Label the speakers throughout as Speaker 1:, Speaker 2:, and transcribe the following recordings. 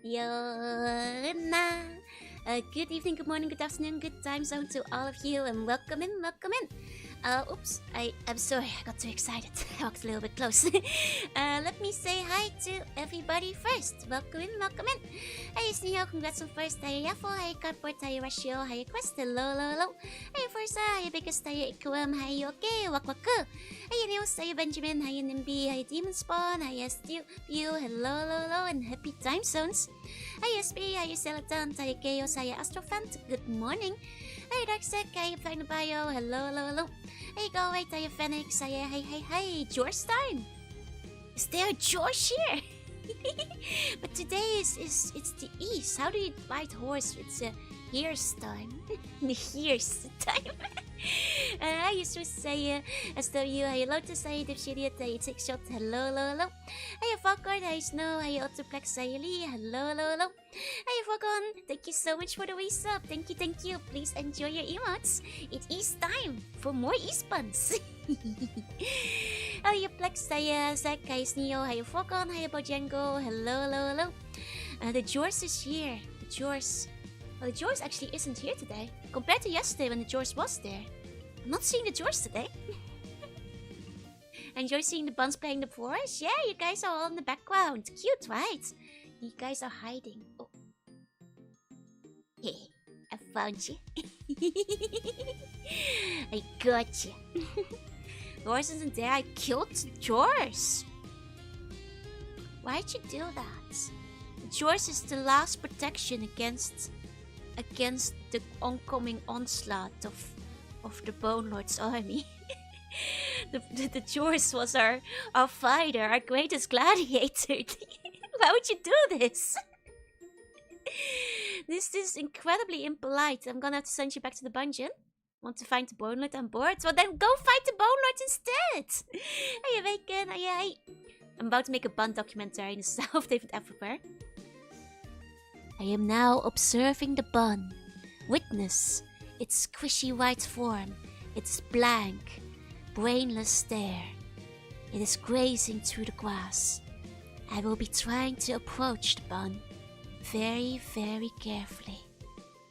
Speaker 1: Jorunna. Good evening, good morning, good afternoon, good time zone to all of you, and welcome in, welcome in. Oops, I'm sorry, I got too excited. I walked a little bit close. Let me say hi to everybody first. Welcome in, welcome in. Hey, Sneo, congrats on first. Hey, Yaffle, hey, Cardboard, hey, Ratio, hey, Quest, hello, hello, hello. Hey, Forza, hey, Biggest, hey, Ikuum, hey, Okay, Wakwaku. Hey, Nils, hey, Benjamin, hey, Nimby, hey, Demon Spawn, hey, Stu, View, hello, hello, hello, and happy time zones. Hey, SB, hey, Celatant, hey, Chaos, hey, Astrofant, good morning. Hey, Darksec, hey, Final Bio, hello, hello, hello. Hey, go away, hey, Phoenix, hey, George time. Is there a George here? But today it's the East. How do you bite horse? It's a here's time. Here's time. I used to say SW, hey, Lotus, hey, Dipshitiot, hey, Six Shot, hello, hello, hello. Hey, Falkard, hey, Snow, hey, Autoplex, hey, Lee, hello, hello, hello. Hey, Fogon, thank you so much for the resub. Thank you. Please enjoy your emotes. It is time for more e-spuns. Hey, Plex, hey, Zach, hey, Sneo, hey, Fogon, hey, Bojango, hello, hello, hello. The George is here. The George. Well, the George actually isn't here today. Compared to yesterday when the George was there. I'm not seeing the George today. Enjoy seeing the buns playing the forest? Yeah, you guys are all in the background. Cute, right? You guys are hiding. Oh. Hey, I found you. I got you. George isn't there. I killed George. Why'd you do that? George is the last protection against the oncoming onslaught of the Bone Lord's army. the George was our fighter, our greatest gladiator. Why would you do this? This is incredibly impolite. I'm gonna have to send you back to the dungeon. Want to find the Bone Lord on board? Well, then go fight the Bone Lord instead. Hey, Awaken. Hey. I'm about to make a bun documentary in the South David everywhere. I am now observing the bun. Witness its squishy white form, its blank, brainless stare. It is grazing through the grass. I will be trying to approach the bun very, very carefully.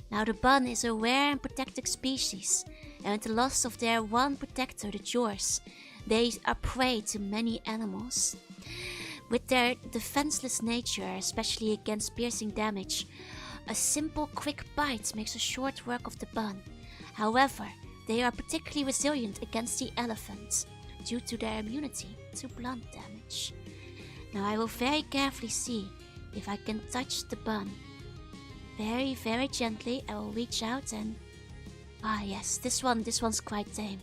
Speaker 1: Now the bun is a rare and protected species, and with the loss of their one protector, the Jors, they are prey to many animals. With their defenseless nature, especially against piercing damage, a simple quick bite makes a short work of the bun. However, they are particularly resilient against the elephant due to their immunity to blunt damage. Now I will very carefully see if I can touch the bun. Very, very gently I will reach out and... Ah yes, this one's quite tame.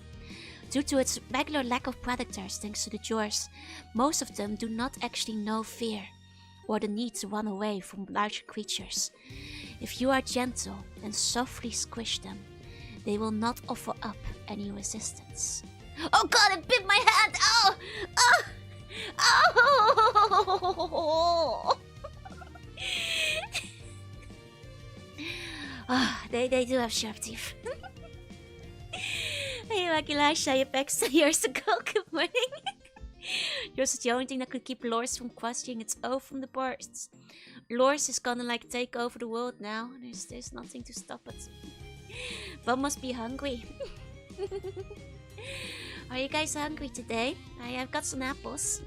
Speaker 1: Due to its regular lack of predators thanks to the Jors, most of them do not actually know fear or the need to run away from larger creatures. If you are gentle and softly squish them, they will not offer up any resistance. Oh god, it bit my hand! Oh! Oh! Oh! They do have sharp teeth. Hey, Makilasha, you back years ago. Good morning. Yours is the only thing that could keep Lors from questioning its oath from the bursts. Lors is gonna like take over the world now. There's nothing to stop it. Bum must be hungry. Are you guys hungry today? I've got some apples.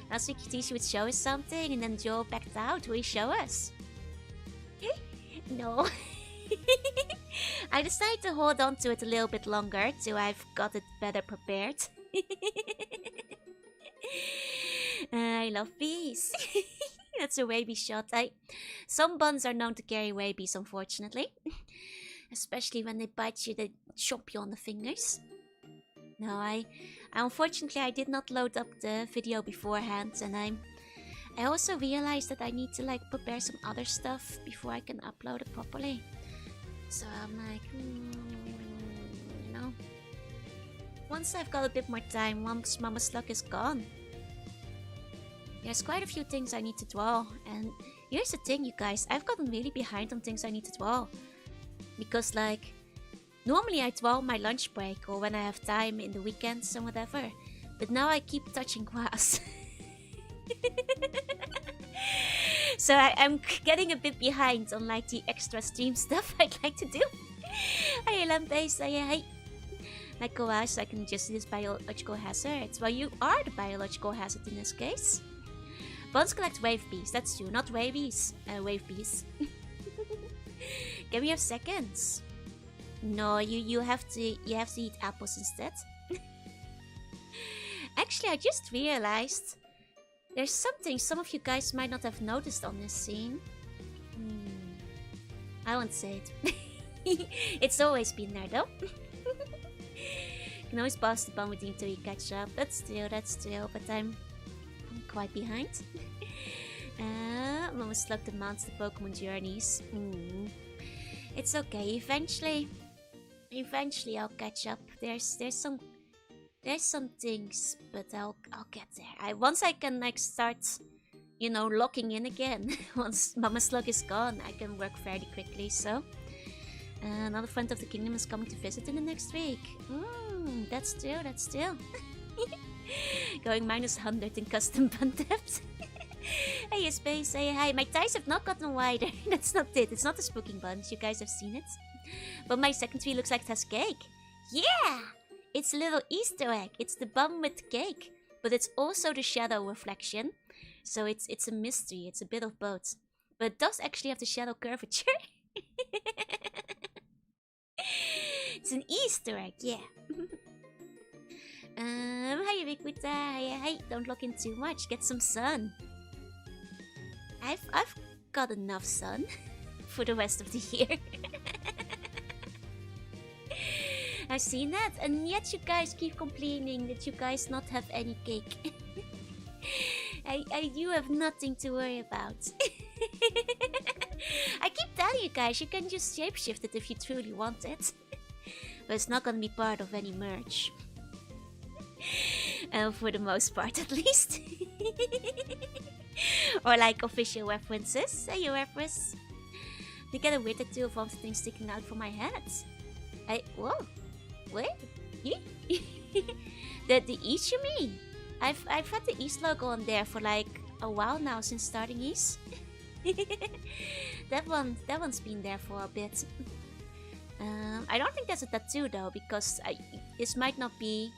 Speaker 1: Last week you teased you would show us something and then Joel backed out. Will you show us? No. I decided to hold on to it a little bit longer till I've got it better prepared. I love bees. That's a rabies shot. Some buns are known to carry rabies, unfortunately. Especially when they bite you, they chop you on the fingers. No, unfortunately I did not load up the video beforehand, and I also realized that I need to like prepare some other stuff before I can upload it properly. So I'm like, you know, once I've got a bit more time, once Mama Slug is gone, there's quite a few things I need to draw. And here's the thing, you guys, I've gotten really behind on things I need to draw. Because like, normally I draw on my lunch break or when I have time in the weekends and whatever. But now I keep touching grass. So I'm getting a bit behind on like the extra stream stuff I'd like to do. Hey, Lampbase, hey. Like Goash, I can just use biological hazards. Well, you are the biological hazard in this case. Buns collect wave bees, that's true, not wavies. Wave bees. Give me a seconds. No, you have to eat apples instead. Actually, I just realized there's something some of you guys might not have noticed on this scene. I won't say it. It's always been there though. You can always pass the bun with him till you catch up. That's true, but I'm quite behind. I'm almost slugged the monster Pokemon journeys. It's okay, eventually I'll catch up. There's some things, but I'll get there. Once I can like start, you know, locking in again. Once Mama Slug is gone, I can work fairly quickly. So, another friend of the kingdom is coming to visit in the next week. That's true. Going minus 100 in custom bun depth. Hey, Space, say hi. My ties have not gotten wider. That's not it. It's not the spooking buns. You guys have seen it. But my second tree looks like it has cake. Yeah! It's a little Easter egg. It's the bun with cake. But it's also the shadow reflection. So it's a mystery. It's a bit of both. But it does actually have the shadow curvature. It's an Easter egg, yeah. Hi, Ubiquita. Hey, don't look in too much. Get some sun. I've got enough sun for the rest of the year. I've seen that, and yet you guys keep complaining that you guys not have any cake. You have nothing to worry about. I keep telling you guys, you can just shapeshift it if you truly want it. But it's not gonna be part of any merch. For the most part, at least. Or like official references. Say your reference. They get a weird tattoo of all the things sticking out from my head. Whoa. Wait. The East, you mean? I've had the East logo on there for like a while now, since starting East. that one's been there for a bit. I don't think that's a tattoo though, because this might not be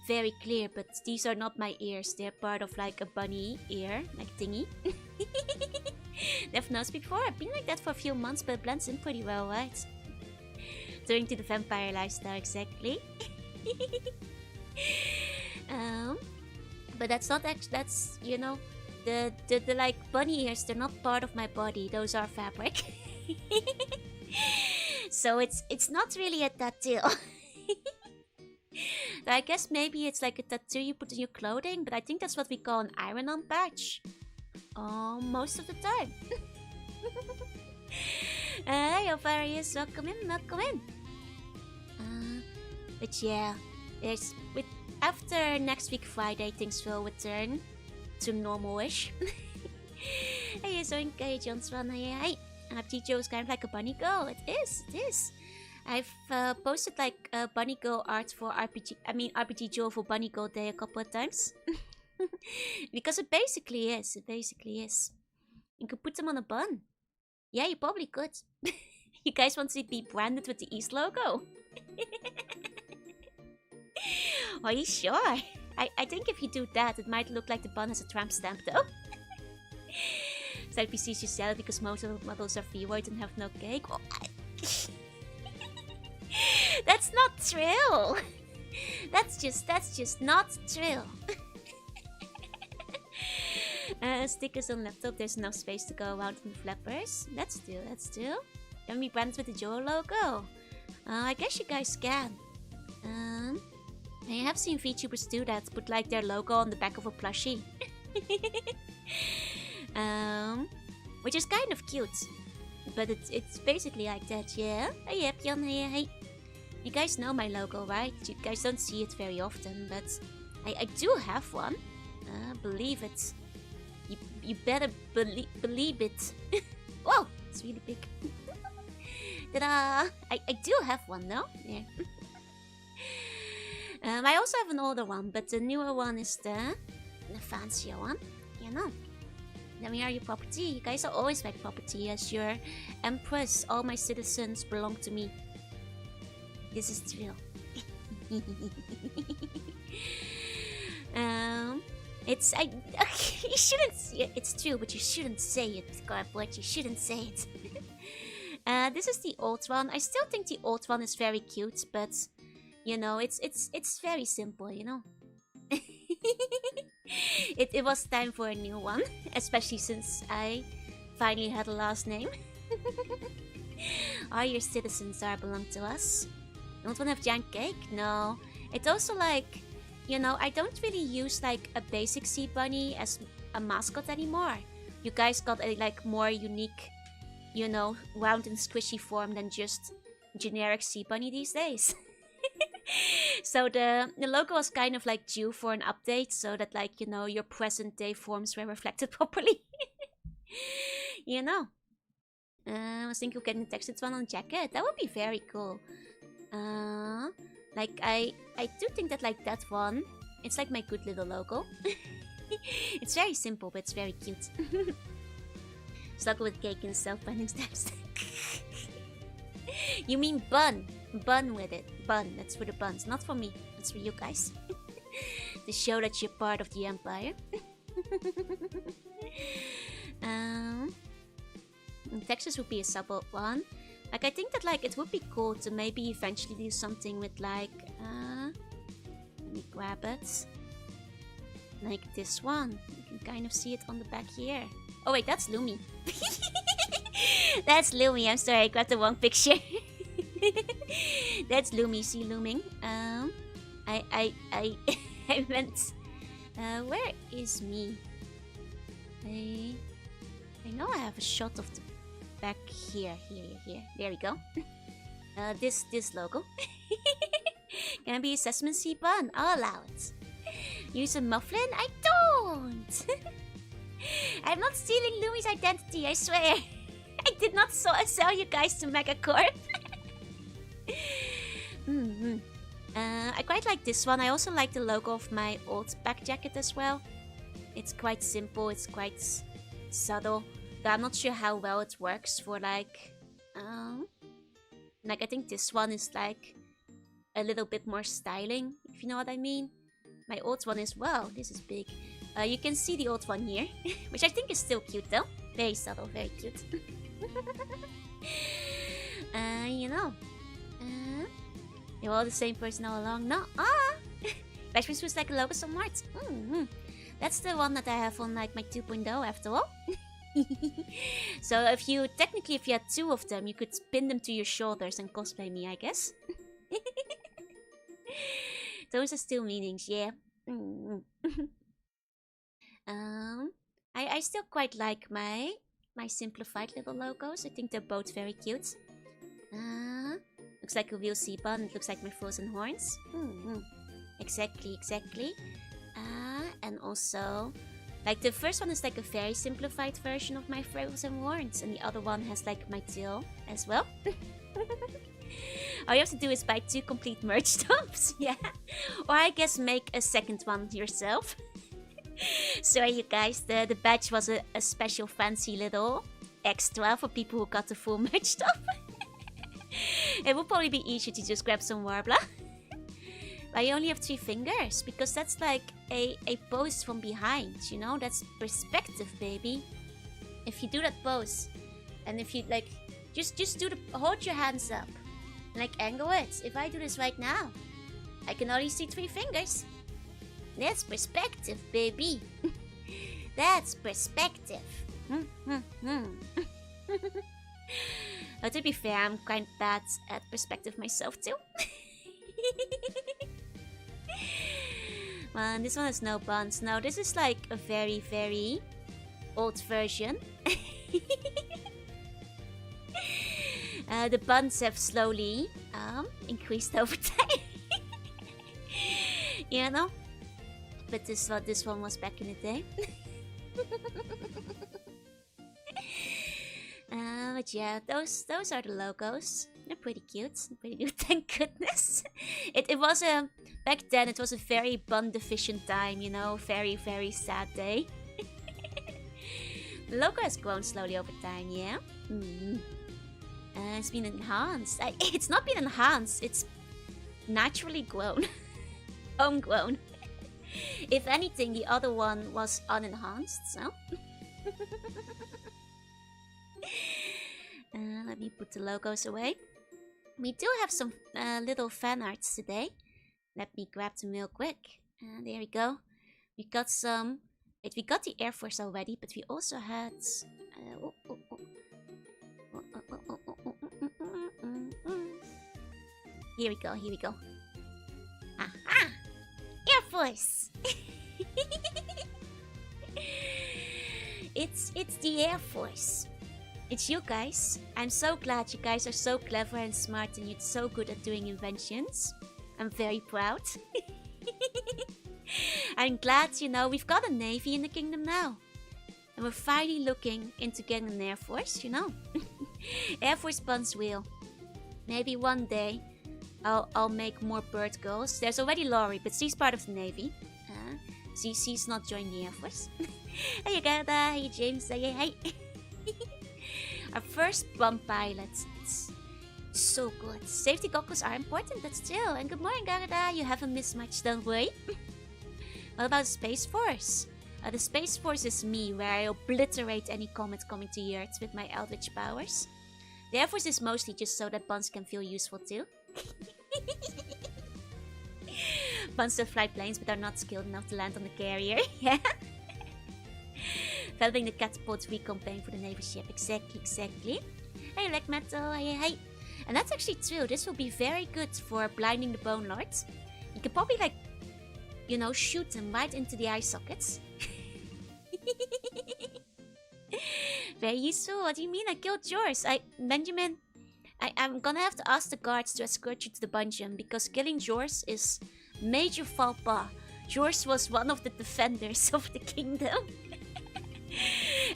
Speaker 1: very clear, but these are not my ears. They're part of like a bunny ear, like thingy. They've noticed before. I've been like that for a few months, but it blends in pretty well, right? Turning to the vampire lifestyle, exactly. But that's not actually, that's, you know, the like bunny ears, they're not part of my body. Those are fabric. So it's not really a tattoo. I guess maybe it's like a tattoo you put in your clothing, but I think that's what we call an iron-on patch. Most of the time. Hey, Ovarius, welcome in. But yeah, after next week Friday, things will return to normal-ish. Hey, so engaged, Johnswan. Hey. Tijo is kind of like a bunny girl. It is. I've posted like bunny girl art for RPG Joe for Bunny Girl Day a couple of times. Because it basically is. You could put them on a bun. Yeah, you probably could. You guys want to be branded with the East logo? Are you sure? I think if you do that, it might look like the bun has a tramp stamp though. Side PCs you sell because most of the models are freewood and have no cake. Oh, that's not true. That's just not true. Stickers on laptop. There's enough space to go around in flappers. That's true. Can we brand with the Joe logo? I guess you guys can. I have seen VTubers do that, put like their logo on the back of a plushie. Which is kind of cute. But it's basically like that, yeah? Hey, Jan, hey. You guys know my logo, right? You guys don't see it very often, but I do have one. Believe it. You better believe it. Whoa, it's really big. Ta-da! I do have one, though. Yeah. I also have an older one, but the newer one is the fancier one. You know. Then we are your property. You guys are always my property. As your empress, all my citizens belong to me. This is true. You shouldn't. It's true, but you shouldn't say it, Cardboard. You shouldn't say it. This is the old one. I still think the old one is very cute, but you know, it's very simple. You know. It was time for a new one, especially since I finally had a last name. All your citizens belong to us. You don't want to have giant cake? No. It also like, you know, I don't really use like a basic sea bunny as a mascot anymore. You guys got a like more unique, you know, round and squishy form than just generic sea bunny these days. So the logo was kind of like due for an update so that like, you know, your present day forms were reflected properly. You know. I was thinking of getting a textured one on jacket. That would be very cool. Like I do think that like that one, it's like my good little logo. It's very simple, but it's very cute. Stuck with cake and self-binding steps. You mean bun. Bun with it. Bun. That's for the buns. Not for me. That's for you guys. To show that you're part of the empire. Texas would be a subtle one. Like I think that like it would be cool to maybe eventually do something with like let me grab it. Like this one. You can kind of see it on the back here. Oh wait, that's Lumi. That's Lumi. I'm sorry, I grabbed the wrong picture. That's Lumi. See looming. I meant. Where is me? I know I have a shot of the back here. There we go. This logo. Can be a sesame seed bun. I'll allow it. Use a muffin? I don't. I'm not stealing Lumi's identity. I swear. I did not sell you guys to Megacorp. I quite like this one. I also like the logo of my old back jacket as well. It's quite simple. It's quite subtle. But I'm not sure how well it works for like I think this one is like a little bit more styling, if you know what I mean. My old one is, wow, this is big. You can see the old one here, which I think is still cute though. Very subtle, very cute. You know. You're all the same person all along. No, Bashford was like a logo somewhere. That's the one that I have on like my 2.0 after all. So if you had two of them, you could pin them to your shoulders and cosplay me, I guess. Those are still meanings, yeah. I still quite like my simplified little logos. I think they're both very cute. Looks like a real sea bun. It looks like my frozen horns. Exactly. And also, like the first one is like a very simplified version of my frozen horns, and the other one has like my tail as well. All you have to do is buy 2 complete merch tops, yeah. Or I guess make a second one yourself. Sorry you guys, the badge was a special fancy little extra for people who got the full merch top. It would probably be easier to just grab some Warbler. But I only have 3 fingers, because that's like a pose from behind, you know? That's perspective, baby. If you do that pose, and if you like, just hold your hands up. Like angle it. If I do this right now, I can only see 3 fingers. That's perspective, baby. That's perspective. But to be fair, I'm kind of bad at perspective myself too. Well, this one has no buns. No, this is like a very, very old version. The buns have slowly increased over time. You know? But this one was back in the day. But yeah, those are the logos. They're pretty cute. Pretty good, thank goodness. It was back then it was a very bun deficient time, you know, very, very sad day. The logo has grown slowly over time, yeah? It's been enhanced. It's not been enhanced, it's naturally grown. Homegrown. If anything, the other one was unenhanced, so... Let me put the logos away. We do have some little fan arts today. Let me grab them real quick. There we go. We got some... Wait, we got the Air Force already, but we also had... Here we go, here we go. Aha! Air Force! It's the Air Force. It's you guys. I'm so glad you guys are so clever and smart and you're so good at doing inventions. I'm very proud. I'm glad, you know, we've got a navy in the kingdom now. And we're finally looking into getting an Air Force, you know. Air Force buns wheel. Maybe one day I'll make more bird girls. There's already Laurie, but she's part of the navy. She's not joining the Air Force. Hey, Agatha. Hey, James. Hey. Our first bum pilot. It's so good. Safety goggles are important, but still. And good morning, Agatha. You haven't missed much, don't worry. What about the Space Force? The Space Force is me, where I obliterate any comet coming to the Earth with my eldritch powers. The Air Force is mostly just so that buns can feel useful too. Buns that fly planes but are not skilled enough to land on the carrier. Yeah. Developing the catapult recon plane for the Navy ship. Exactly. Hey, Leg Metal. Hey. And that's actually true. This will be very good for blinding the Bone Lords. You could probably, like, you know, shoot them right into the eye sockets. Very useful. What do you mean? I killed yours. Benjamin, I'm gonna have to ask the guards to escort you to the dungeon because killing yours is major faux pas. Yours was one of the defenders of the kingdom.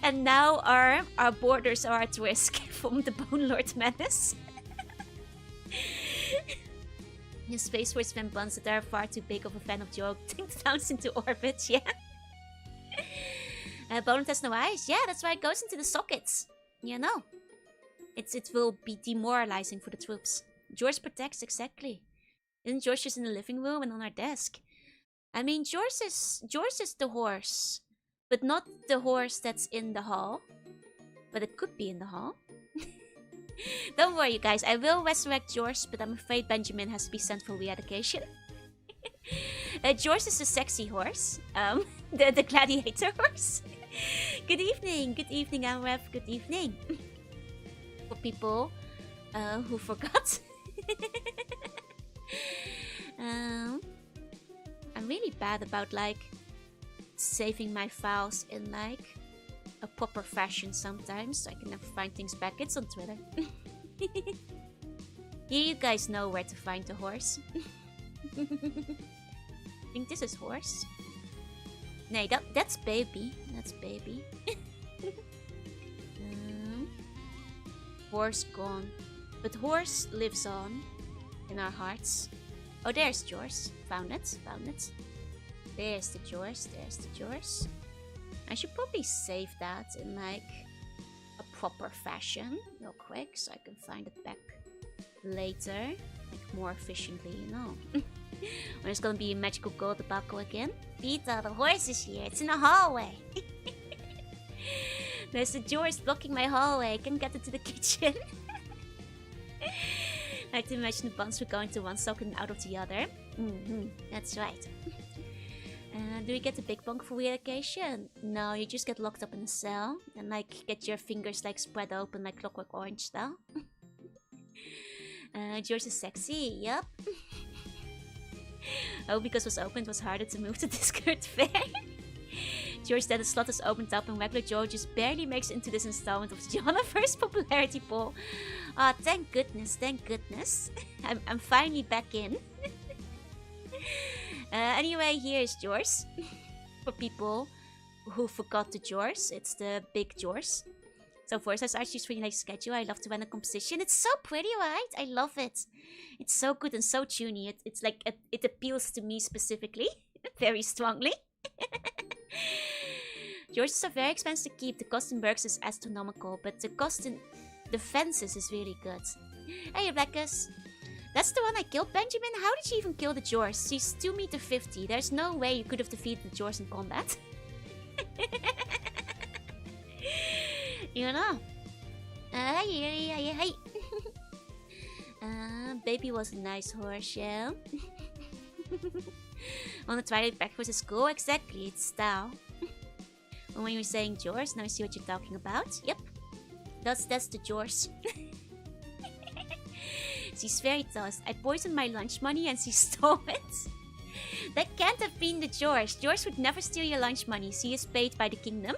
Speaker 1: And now our borders are at risk from the Bone Lord menace. Your Space Force fan buns that are far too big of a fan of joke tank towns into orbit, yeah. Bone has no eyes. Yeah, that's why it goes into the sockets. You know. It will be demoralizing for the troops. George protects, exactly. Isn't George just in the living room and on our desk? I mean, George is the horse. But not the horse that's in the hall. But it could be in the hall. Don't worry, you guys. I will resurrect George, but I'm afraid Benjamin has to be sent for re-education. George is the sexy horse. The gladiator horse. Good evening, Amref. Good evening. For people who forgot. I'm really bad about, like, saving my files in, like, a proper fashion sometimes, so I can never find things back. It's on Twitter. You guys know where to find the horse. I think this is horse. Nee, that's baby. That's baby. Horse gone. But horse lives on in our hearts. Oh, there's George. Found it. There's the George. I should probably save that in, like, a proper fashion real quick so I can find it back later, like, more efficiently, you know. When it's gonna be a magical gold debacle again. Peter, the horse is here. It's in the hallway. There's the George blocking my hallway. I can't get into the kitchen. I like to imagine the buns were going to one socket and out of the other. That's right. Do we get the big bunk for re-education? No, you just get locked up in a cell and, like, get your fingers, like, spread open like Clockwork Orange style. George is sexy, yep. Oh, because it was open, it was harder to move to Discord fair. George said the slot is opened up and regular Joe just barely makes it into this installment of the Jonahverse popularity poll. Ah, thank goodness. I'm finally back in. Anyway, here's George. For people who forgot the George, it's the big George. So for us, Archie's really nice schedule. I love to run a composition. It's so pretty, right? I love it. It's so good and so tuney. It's like it appeals to me specifically, very strongly. Horses are very expensive to keep. The cost in Berks is astronomical, but the cost in the fences is really good. Hey, Rebecca's. That's the one I killed, Benjamin. How did you even kill the Jors? She's 2m50. There's no way you could have defeated the Jors in combat. You know. Hey. Baby was a nice horse, yeah. Wanna try it backwards at school? Exactly, it's style. When you were saying Jors, now I see what you're talking about. Yep. That's the Jors. She's very tossed. I poisoned my lunch money and she stole it. That can't have been the Jors. Jors would never steal your lunch money. She is paid by the kingdom.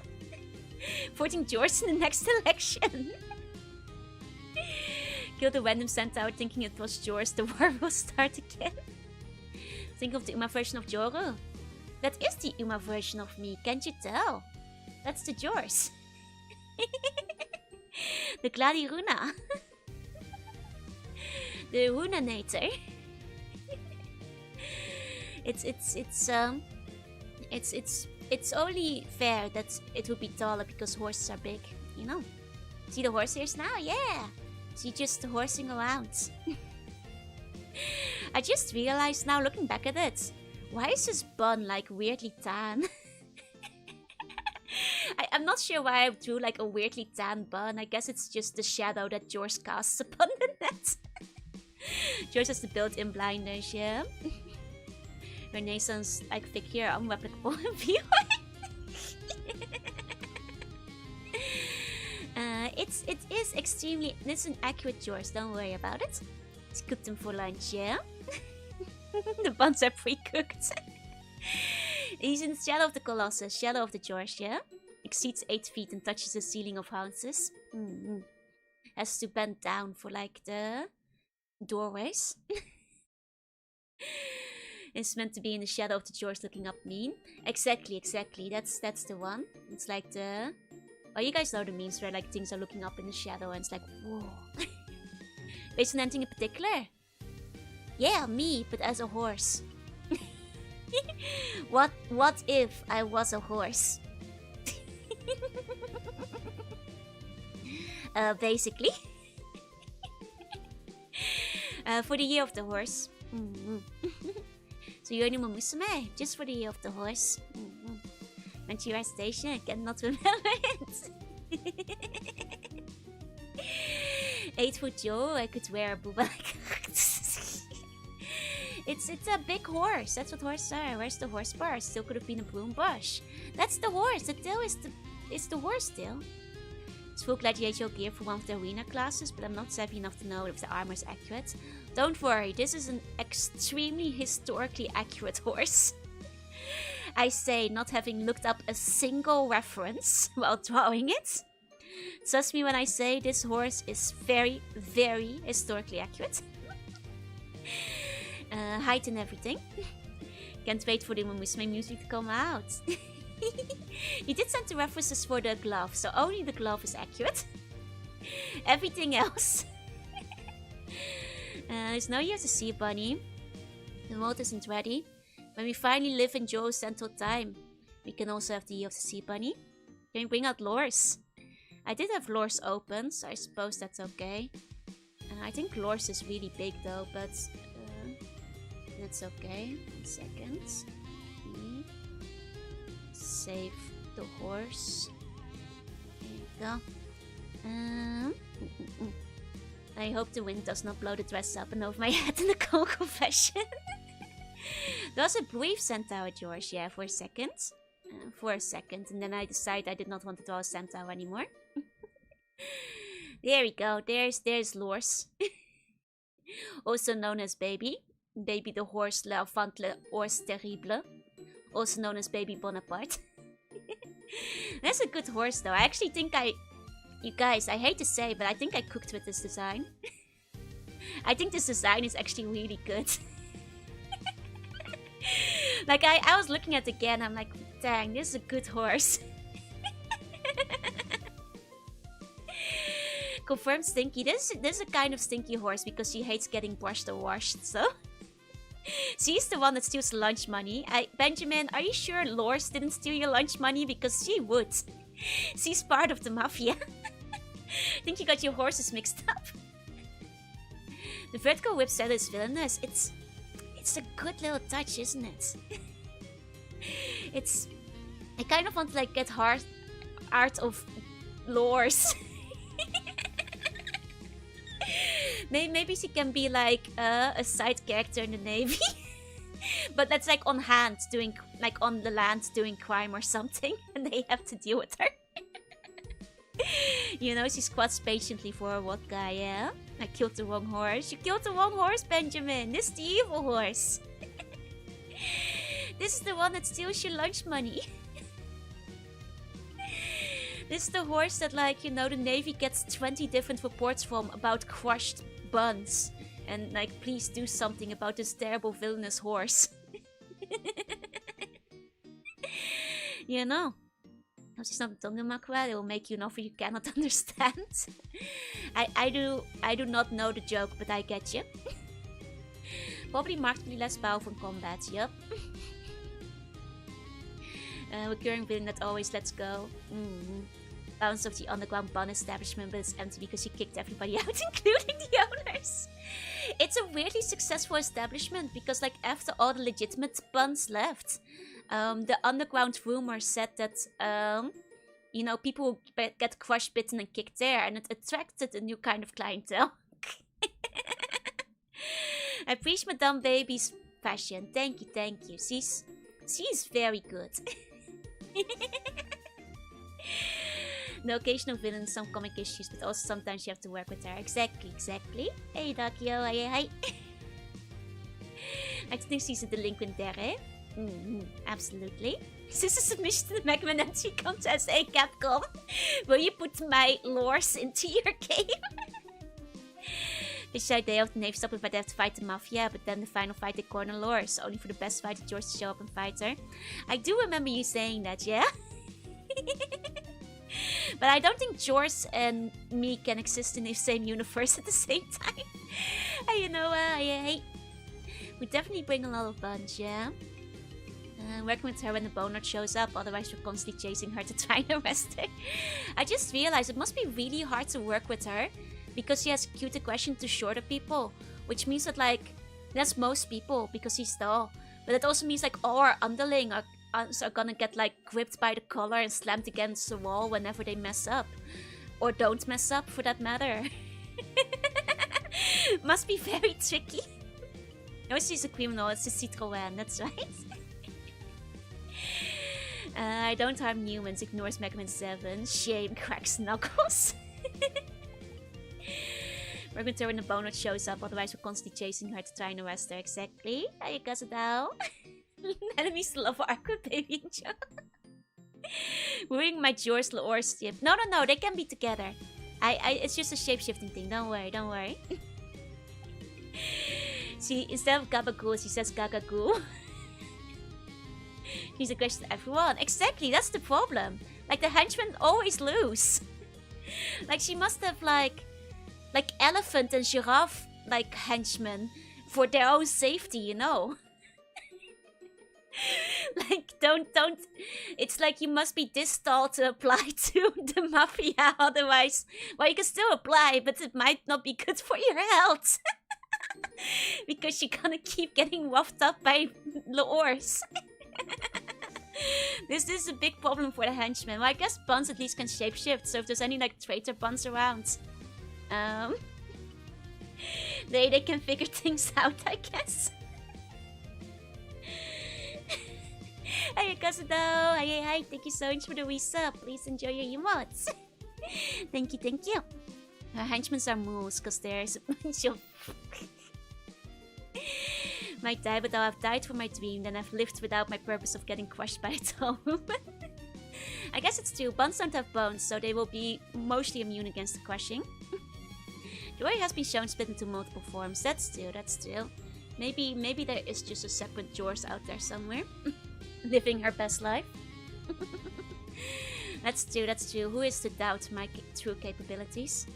Speaker 1: Voting Jors in the next election. Kill the random centaur thinking it was Jors. The war will start again. Think of the Uma version of Joru. That is the Uma version of me. Can't you tell? That's the Jors. The Gladiruna. The Runanator. It's only fair that it would be taller because horses are big, you know. See the horse ears now? Yeah. See just horsing around. I just realized now, looking back at it, why is his bun like weirdly tan? I'm not sure why I drew like a weirdly tan bun. I guess it's just the shadow that George casts upon the net. George has the built-in blinders, yeah. Renaissance like figure, unreplicable in VR. It is extremely. It's an accurate George. Don't worry about it. It's cooked them for lunch, yeah. The buns are pre-cooked. He's in the shadow of the Colossus, shadow of the George, yeah. Exceeds 8 feet and touches the ceiling of houses. Has to bend down for like the doorways. It's meant to be in the shadow of the George looking up mean. Exactly. That's the one. It's like the... Oh, you guys know the memes where like things are looking up in the shadow and it's like, whoa. Based on anything in particular? Yeah, me, but as a horse. What if I was a horse? Basically. For the year of the horse. So you're Uma Musume, just for the year of the horse. Went to your station, I cannot remember it. 8 foot Joe, I could wear a booba like It's a big horse. That's what horses are. Where's the horse bar? Still could have been a broom bush. That's the horse. The tail is the horse tail. It's full gladiatorial gear for one of the arena classes, but I'm not savvy enough to know if the armor is accurate. Don't worry, this is an extremely historically accurate horse. I say, not having looked up a single reference while drawing it. Trust me when I say this horse is very, very historically accurate. Height and everything. Can't wait for the Musume music to come out. You did send the references for the glove, so only the glove is accurate. Everything else. There's no year to see a bunny. The world isn't ready. When we finally live in Joe's Central Time, we can also have the year of the sea bunny. Can we bring out lures? I did have lures open, so I suppose that's okay. I think lures is really big though, but that's okay. 1 second. Save the horse. There you go. I hope the wind does not blow the dress up and over my head in the cold confession. There was a brief centaur, George, yeah, for a second. And then I decided I did not want to draw a centaur anymore. There we go, there's Lors. Also known as Baby. Baby the horse, l'enfant le horse terrible. Also known as Baby Bonaparte. That's a good horse though. I actually think you guys, I hate to say, but I think I cooked with this design. I think this design is actually really good. Like, I was looking at it again, I'm like, dang, this is a good horse. Confirmed stinky. This is a kind of stinky horse because she hates getting brushed or washed, so... She's the one that steals lunch money. Benjamin, are you sure Lors didn't steal your lunch money? Because she would. She's part of the mafia. I think you got your horses mixed up. The vertical whip set is villainous. It's a good little touch, isn't it? I kind of want to like get art of Lors. Maybe she can be like a side character in the Navy. But that's like on hand doing, like on the land doing crime or something. And they have to deal with her. You know, she squats patiently for a vodka, yeah? I killed the wrong horse. You killed the wrong horse, Benjamin. This is the evil horse. This is the one that steals your lunch money. This is the horse that, like, you know, the Navy gets 20 different reports from about crushed buns. And, like, please do something about this terrible villainous horse. You know. Als je snapt het dan makwa, it will make you an offer you cannot understand. I do not know the joke, but I get you. Probably markedly less powerful in combat, yup. Recurring villain that always lets go. Bounce of the underground bun establishment, but it's empty because he kicked everybody out, including the owners. It's a weirdly successful establishment because, like, after all the legitimate buns left, the underground rumor said that, you know, people get crushed, bitten, and kicked there, and it attracted a new kind of clientele. I appreciate Madame Baby's fashion. Thank you. She's very good. The occasional villain, some comic issues, but also sometimes you have to work with her. Exactly. Hey, Dakio, hi. I think she's a delinquent there, eh? Absolutely. Is this a submission to the Mega Man entry contest? Hey, Capcom, will you put my lores into your game? This idea of the Navy stop if I have to fight the Mafia, but then the final fight they corner lores, only for the best fighter George to show up and fight her. I do remember you saying that, yeah? But I don't think George and me can exist in the same universe at the same time. You know, we definitely bring a lot of bunch, yeah? Working with her when the Bonard shows up, otherwise we're constantly chasing her to try and arrest her. I just realized it must be really hard to work with her, because she has cute aggression to shorter people, which means that, like, that's most people, because she's tall. But it also means, like, all our underling are gonna get, like, gripped by the collar and slammed against the wall whenever they mess up. Or don't mess up, for that matter. Must be very tricky. No, she's a criminal, it's a Citroën, that's right. I don't harm humans, ignores Mega Man 7. Shame, cracks knuckles. We're going to when the Bonard shows up, otherwise we're constantly chasing her to try and arrest her. Exactly. Ayakazadao. Enemies love Aqua Baby and Joe. Ruining my George Laor ship. No, they can be together. It's just a shape-shifting thing, don't worry. See, instead of Gabagool, she says Gagagool. She's aggressive to everyone. Exactly, that's the problem. Like, the henchmen always lose. Like, she must have, like elephant and giraffe, like, henchmen for their own safety, you know? Like, don't. It's like you must be this tall to apply to the Mafia, otherwise, well, you can still apply, but it might not be good for your health. Because you're gonna keep getting roughed up by Laors. This is a big problem for the henchmen. Well, I guess buns at least can shapeshift, so if there's any, like, traitor buns around, they can figure things out, I guess. Hey, Kasudo! Hi, thank you so much for the resub. Please enjoy your emotes. Thank you. Her henchmen are moles, because there's a bunch of... Might die, but I'll have died for my dream, then I've lived without my purpose of getting crushed by a tall woman. I guess it's true, buns don't have bones, so they will be mostly immune against the crushing. Joy has been shown split into multiple forms. That's true. Maybe there is just a separate George out there somewhere. Living her best life. That's true. Who is to doubt my true capabilities?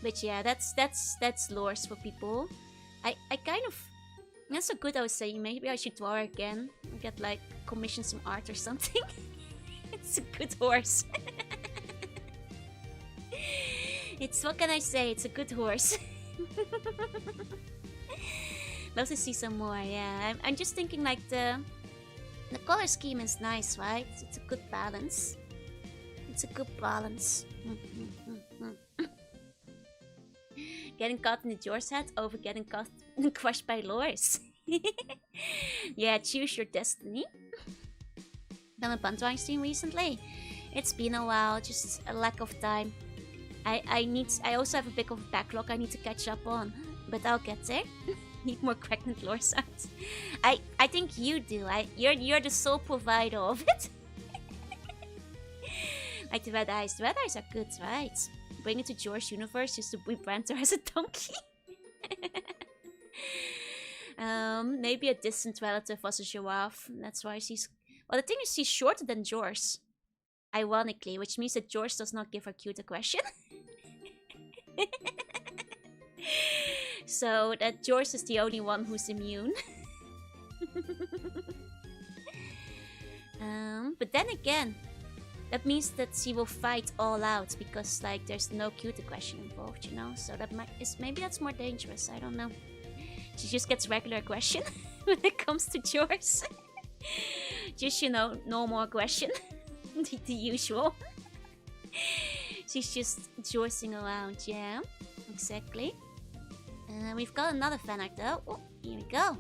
Speaker 1: But yeah, that's lures for people. I kind of, that's so good. I was saying maybe I should draw again. Get like commission some art or something. It's a good horse. It's, what can I say? It's a good horse. Love to see some more. Yeah, I'm just thinking like the color scheme is nice, right? It's a good balance. It's a good balance. Getting caught in the Jaws hat over getting caught crushed by lures. Yeah, choose your destiny. Done a bunt stream recently. It's been a while, just a lack of time. I also have a bit of a backlog I need to catch up on, but I'll get there. Need more pregnant lore sounds. I think you do. You're the sole provider of it. Like the red eyes. The red eyes are good, right? Bring it to George's universe just to rebrand her as a donkey. Maybe a distant relative was a giraffe. That's why she's. Well, the thing is, she's shorter than George. Ironically, which means that George does not give her cute aggression. So that George is the only one who's immune. But then again, that means that she will fight all out because like there's no cute aggression involved, you know. So that maybe that's more dangerous. I don't know. She just gets regular aggression when it comes to George. Just, you know, normal aggression. The usual. She's just joicing around, yeah. Exactly. We've got another fan art though. Oh, here we go.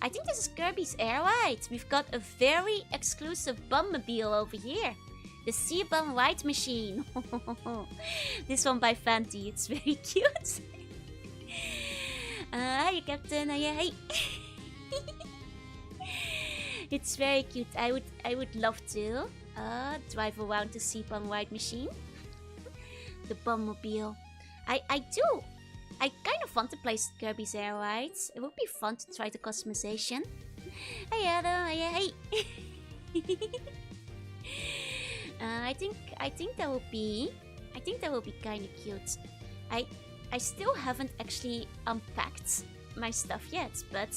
Speaker 1: I think this is Kirby's Air Ride. We've got a very exclusive Bummobile over here. The Sea Bum Ride Machine. This one by Fanty. It's very cute. Hi, Captain. Hey. It's very cute. I would love to drive around the Sea Bum Ride Machine. The Bummobile. I kind of want to play Kirby's Air Rides. It would be fun to try the customization. Hey Adam, hey. I think that will be kind of cute. I still haven't actually unpacked my stuff yet, but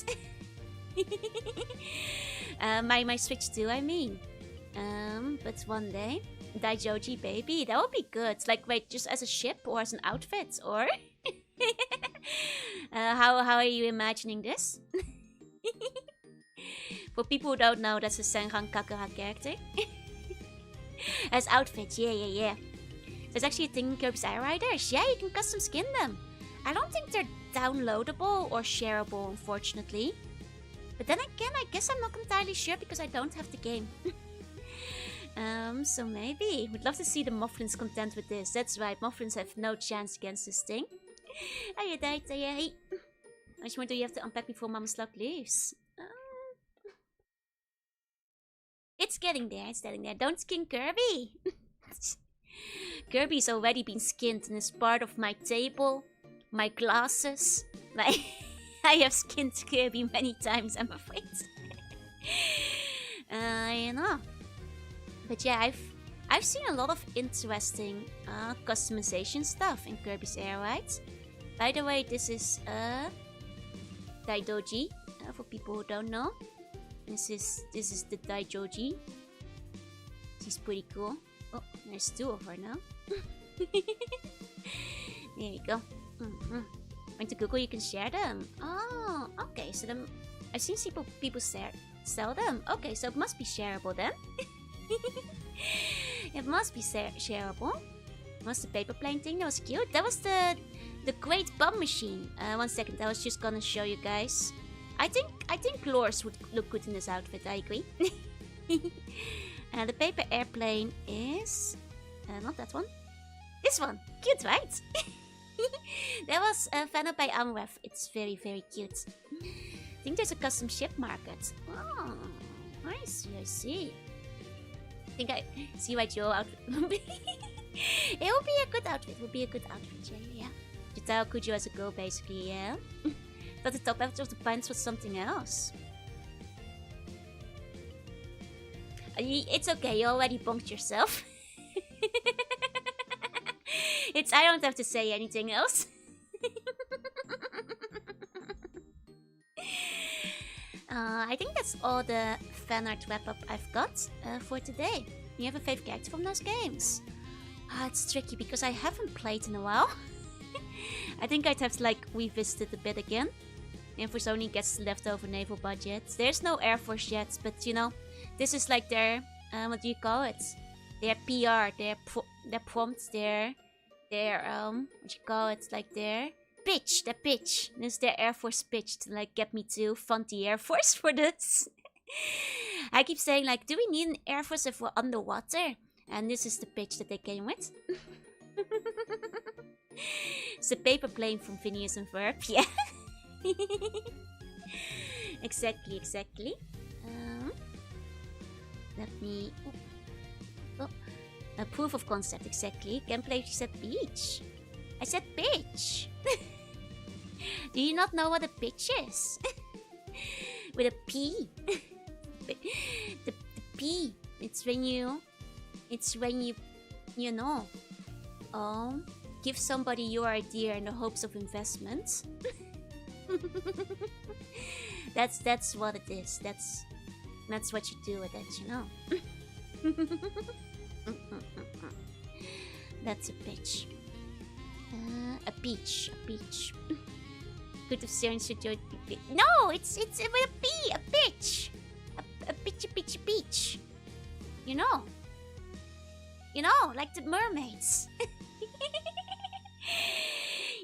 Speaker 1: my Switch 2, I mean. But one day, Daijoji baby, that would be good. Like, wait, just as a ship or as an outfit, or how are you imagining this? For people who don't know, that's a Senran Kakura character. As outfits, yeah. There's actually a thing in Kirby's Air Riders. Yeah, you can custom skin them. I don't think they're downloadable or shareable, unfortunately. But then again, I guess I'm not entirely sure because I don't have the game. So maybe. Would love to see the Mufflins content with this. That's right, Mufflins have no chance against this thing. Hey, hey. How much more do you have to unpack before Mama Slug leaves? It's getting there, Don't skin Kirby! Kirby's already been skinned and is part of my table, my glasses. Like, I have skinned Kirby many times, I'm afraid. You know. But yeah, I've seen a lot of interesting customization stuff in Kirby's Air Rides. By the way, this is Daidoji, for people who don't know. This is the Daijoji. She's pretty cool. Oh, there's two of her now. There you go. Went to Google, you can share them. Oh, okay. So then I've seen people sell them. Okay, so it must be shareable then. It must be shareable. What's the paper plane thing? That was cute. That was the Great Bum Machine. 1 second. I was just gonna show you guys. I think Lors would look good in this outfit. I agree. The paper airplane is not that one. This one. Cute, right? That was fan art by Amref. It's very, very cute. I think there's a custom ship market. Oh, I see. I think I see why Joe outfit would be. It would be a good outfit. Yeah. Jutao Kujo as a girl, basically, yeah. But the top half of the pants was something else. It's okay, you already bonked yourself. I don't have to say anything else. I think that's all the fan art wrap-up I've got for today. Do you have a favorite character from those games? It's tricky because I haven't played in a while. I think I'd have to like revisit it a bit again. Air Force only gets leftover naval budget. There's no Air Force yet, but you know, this is like their, what do you call it? Their PR, their prompts, their, what you call it? Like their pitch, the pitch. This is their Air Force pitch to like get me to fund the Air Force for this. I keep saying like, do we need an Air Force if we're underwater? And this is the pitch that they came with. It's a paper plane from Phineas and Ferb, yeah. Exactly. Let me... a proof of concept, exactly. Gameplay, you said beach. I said pitch. Do you not know what a pitch is? With a P. the P. It's when you, you know, give somebody your idea in the hopes of investment. That's what it is. That's what you do with it, you know. That's a pitch. A peach. Could have served to no, it's with a P, a pitch. A peach. You know, like the mermaids.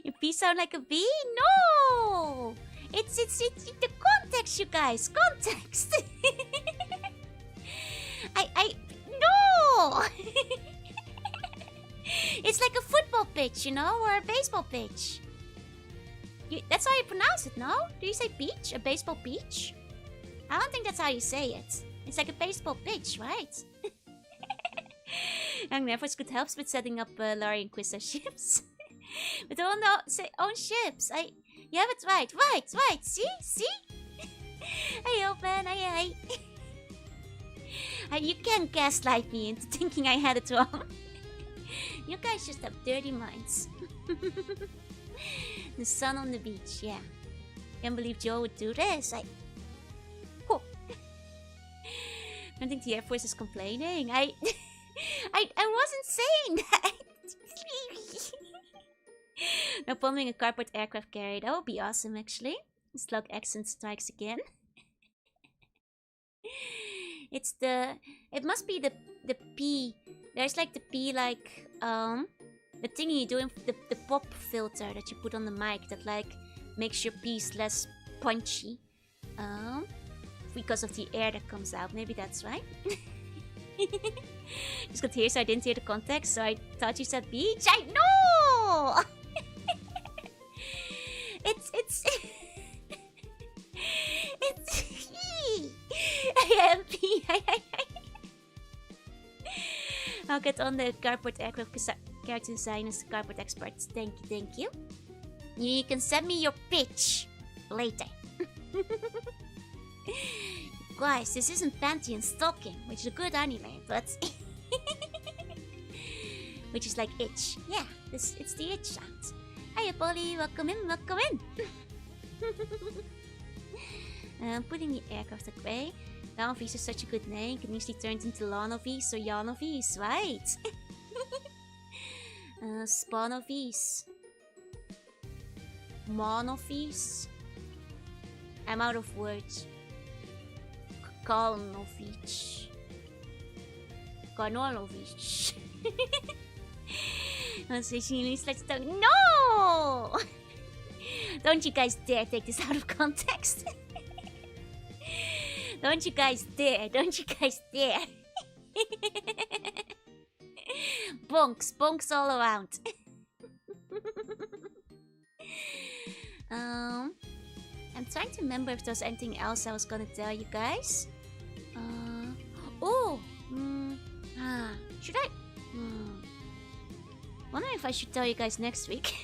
Speaker 1: Your P sound like a V? No! It's the context, you guys. Context. No! It's like a football pitch, you know, or a baseball pitch. That's how you pronounce it, no? Do you say peach? A baseball peach? I don't think that's how you say it. It's like a baseball pitch, right? Young Nevers could help with setting up Larry and Quista ships. With their own ships. You have it right. See? Hey, old man. Hey. You can't gaslight me into thinking I had it wrong. You guys just have dirty minds. The sun on the beach, yeah. Can't believe Joe would do this. I don't think the Air Force is complaining. I wasn't saying that. No bombing a cardboard aircraft carrier. That would be awesome, actually. Slug accent strikes again. It must be the P. There's like the P, like the thingy you do in the pop filter that you put on the mic that like makes your piece less punchy. Because of the air that comes out. Maybe that's right. Just got here, so I didn't hear the context, so I thought you said beach. I know. It's I'll get on the cardboard aircraft character designers, cardboard experts. Thank you. You can send me your pitch later. Guys, this isn't panty and stocking, which is a good anime, but which is like itch. Yeah, it's the itch sound. Hiya, Polly, welcome in. Putting the aircraft away. Lanovis is such a good name. Can easily turn into Lanovis or Janovis, right? Spanovis. Monovis. I'm out of words. Karlovich. Let's talk. No! Don't you guys dare take this out of context. Don't you guys dare. Bonks all around. I'm trying to remember if there's anything else I was gonna tell you guys. Should I? Wondering if I should tell you guys next week.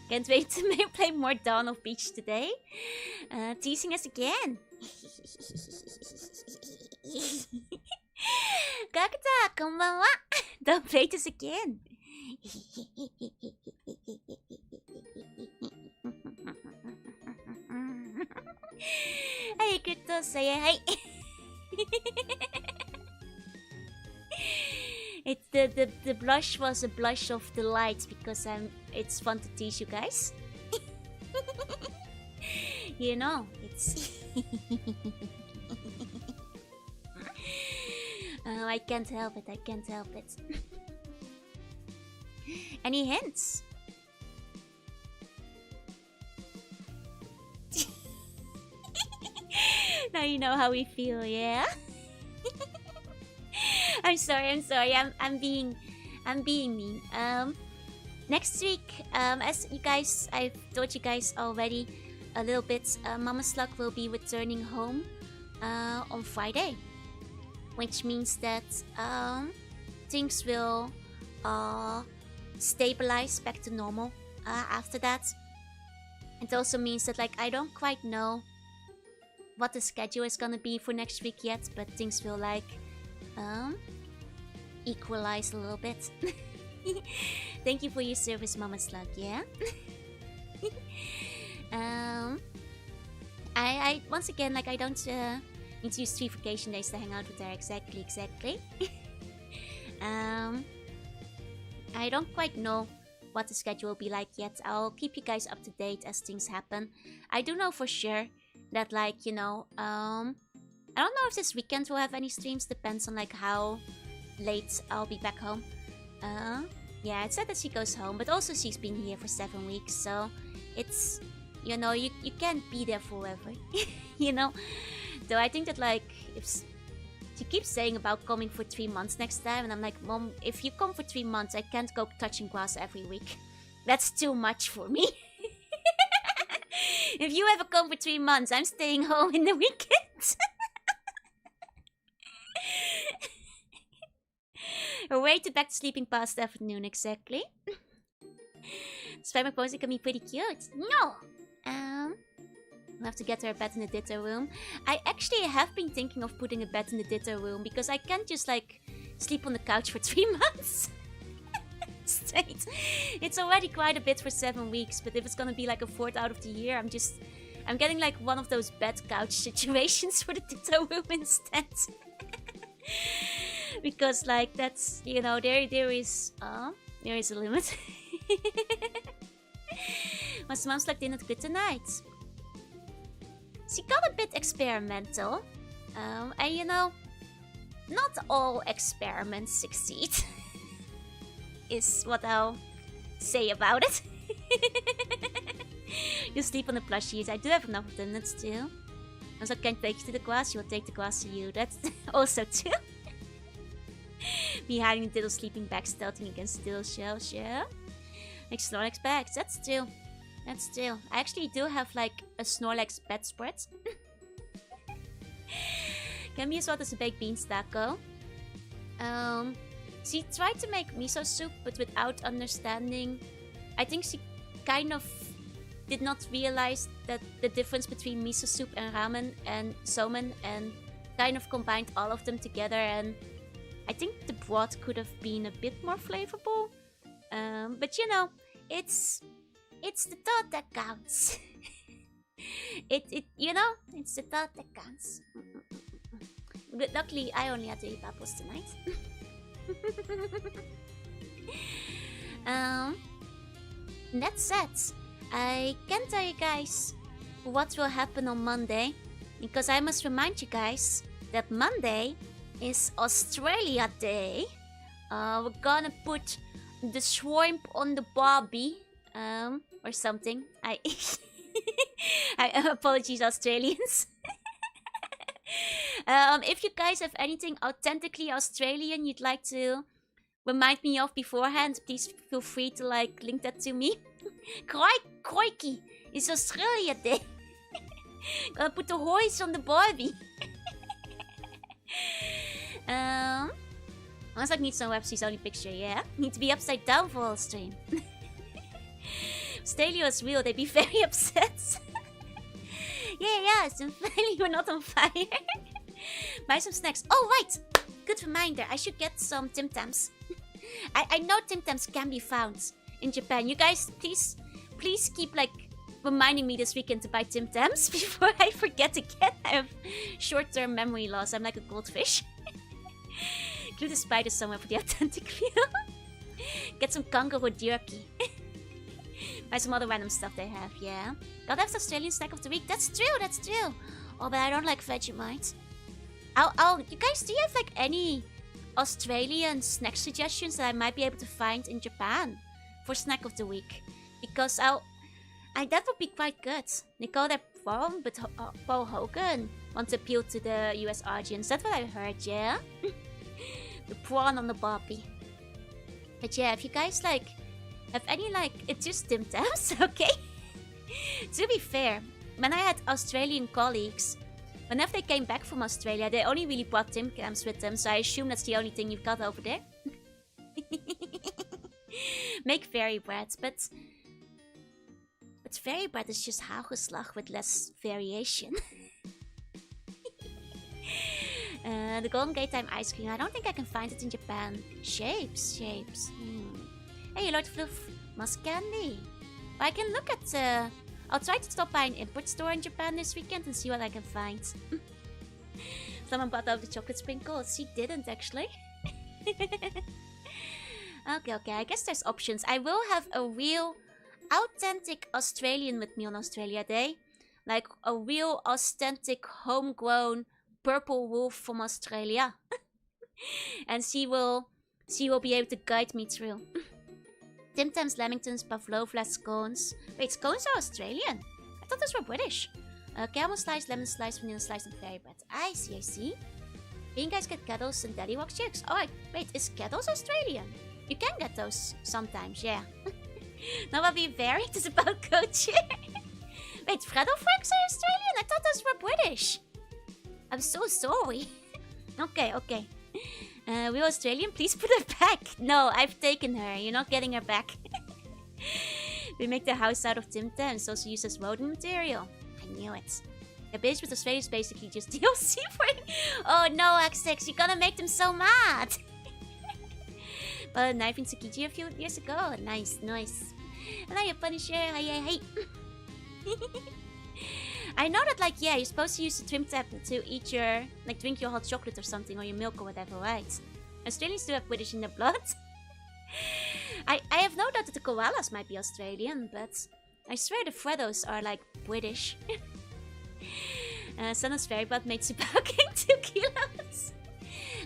Speaker 1: Can't wait to play more Dawn of Beach today. Teasing us again. Gakuta, konbanwa. Don't play this again. Hey, Crypto, say hi. The blush was a blush of delight because it's fun to tease you guys. You know, it's oh, I can't help it, I can't help it. Any hints? Now you know how we feel, yeah? I'm sorry. I'm being mean. Next week, as you guys, I've told you guys already a little bit, Mama Slug will be returning home on Friday, which means that things will stabilize back to normal after that. It also means that, like, I don't quite know what the schedule is gonna be for next week yet, but things will, like, equalize a little bit. Thank you for your service, Mama Slug, yeah? I once again, like, I don't need to use 3 vacation days to hang out with her, exactly. I don't quite know what the schedule will be like yet. I'll keep you guys up to date as things happen. I do know for sure that, like, you know, I don't know if this weekend will have any streams, depends on, like, how late I'll be back home. Yeah, it said that she goes home, but also she's been here for 7 weeks, so it's, you know, you can't be there forever, you know? Though I think that, like, if she keeps saying about coming for 3 months next time, and I'm like, Mom, if you come for 3 months, I can't go touching grass every week. That's too much for me. If you ever come for 3 months, I'm staying home in the weekends. Way to back to sleeping past afternoon, exactly. Spider posing can be pretty cute. No! We'll have to get her a bed in the ditto room. I actually have been thinking of putting a bed in the ditto room because I can't just, like, sleep on the couch for 3 months straight. It's already quite a bit for 7 weeks, but if it's gonna be like a 4th out of the year, I'm getting like one of those bed couch situations for the ditto room instead. Because, like, that's, you know, there is a limit. Was Mom's like dinner good tonight? She got a bit experimental. And, you know, not all experiments succeed. Is what I'll say about it. You sleep on the plushies. I do have enough of them, that's too. Also, can't take you to the grass, you will take the grass to you. That's also too. Me hiding in little sleeping bag, stealthing against little shells, yeah? Like Snorlax bags, that's true. That's true. I actually do have, like, a Snorlax bedspread. Can be as well as a baked beans taco. She tried to make miso soup, but without understanding. I think she kind of did not realize that the difference between miso soup and ramen and somen, and kind of combined all of them together, and I think the broth could have been a bit more flavorful. But you know, it's the thought that counts. You know, it's the thought that counts. But luckily, I only had to eat apples tonight. That said, I can tell you guys what will happen on Monday, because I must remind you guys that Monday is Australia Day. We're gonna put the shrimp on the barbie, or something. I apologies, Australians. If you guys have anything authentically Australian you'd like to remind me of beforehand, please feel free to, like, link that to me. Crikey, it's Australia Day. Gonna put the horse on the barbie. Unless I need some website's only picture, yeah? Need to be upside down for all stream. Australia is real, they'd be very upset. Yeah, it's finally we're not on fire. Buy some snacks. Oh, right! Good reminder. I should get some Tim Tams. I know Tim Tams can be found in Japan. You guys, please keep like reminding me this weekend to buy Tim Tams before I forget again. I have short-term memory loss. I'm like a goldfish. Glue the spider somewhere for the authentic feel. Get some kangaroo jerky. Buy some other random stuff they have, yeah. Gotta have the Australian snack of the week. That's true. Oh, but I don't like Vegemite. You guys, do you have like any Australian snack suggestions that I might be able to find in Japan for snack of the week? Because that would be quite good. Nicole, they're from, but Paul Hogan wants to appeal to the US audience. That's what I heard, yeah? The prawn on the barbie. But yeah, if you guys like have any like, it's just Tim Tams, okay? To be fair, when I had Australian colleagues, whenever they came back from Australia, they only really brought Tim Tams with them, so I assume that's the only thing you've got over there. Make fairy bread, but fairy bread is just hagelslag with less variation. The Golden Gate Time ice cream. I don't think I can find it in Japan. Shapes. Hey, Lord Fluff. Musk candy. I can look at... I'll try to stop by an import store in Japan this weekend and see what I can find. Someone bought out the chocolate sprinkles. She didn't, actually. Okay. I guess there's options. I will have a real authentic Australian with me on Australia Day. Like a real authentic homegrown purple wolf from Australia. And she will be able to guide me through. Tim Tams, Lamingtons, Pavlova, scones. Wait, scones are Australian? I thought those were British. Caramel slice, lemon slice, vanilla slice, and fairy bread. I see. You guys get kettles and daddy wax chicks. Alright, wait, is kettles Australian? You can get those sometimes, yeah. Now I'll be very about culture. Wait, Freddo Franks are Australian? I thought those were British. I'm so sorry. Okay. Real Australian, please put her back. No, I've taken her. You're not getting her back. We make the house out of Tim Tams, also used as woven material. I knew it. The base with Australia is basically just DLC for it. Oh no, X6, you're gonna make them so mad. But a knife in Tsukiji a few years ago. Nice. And I Punisher. Hey. I know that, like, yeah, you're supposed to use the Tim Tam to eat your, like, drink your hot chocolate or something, or your milk or whatever, right? Australians do have British in their blood. I have no doubt that the koalas might be Australian, but I swear the Freddos are, like, British. Santa's fairy butt made Subaking 2 kilos.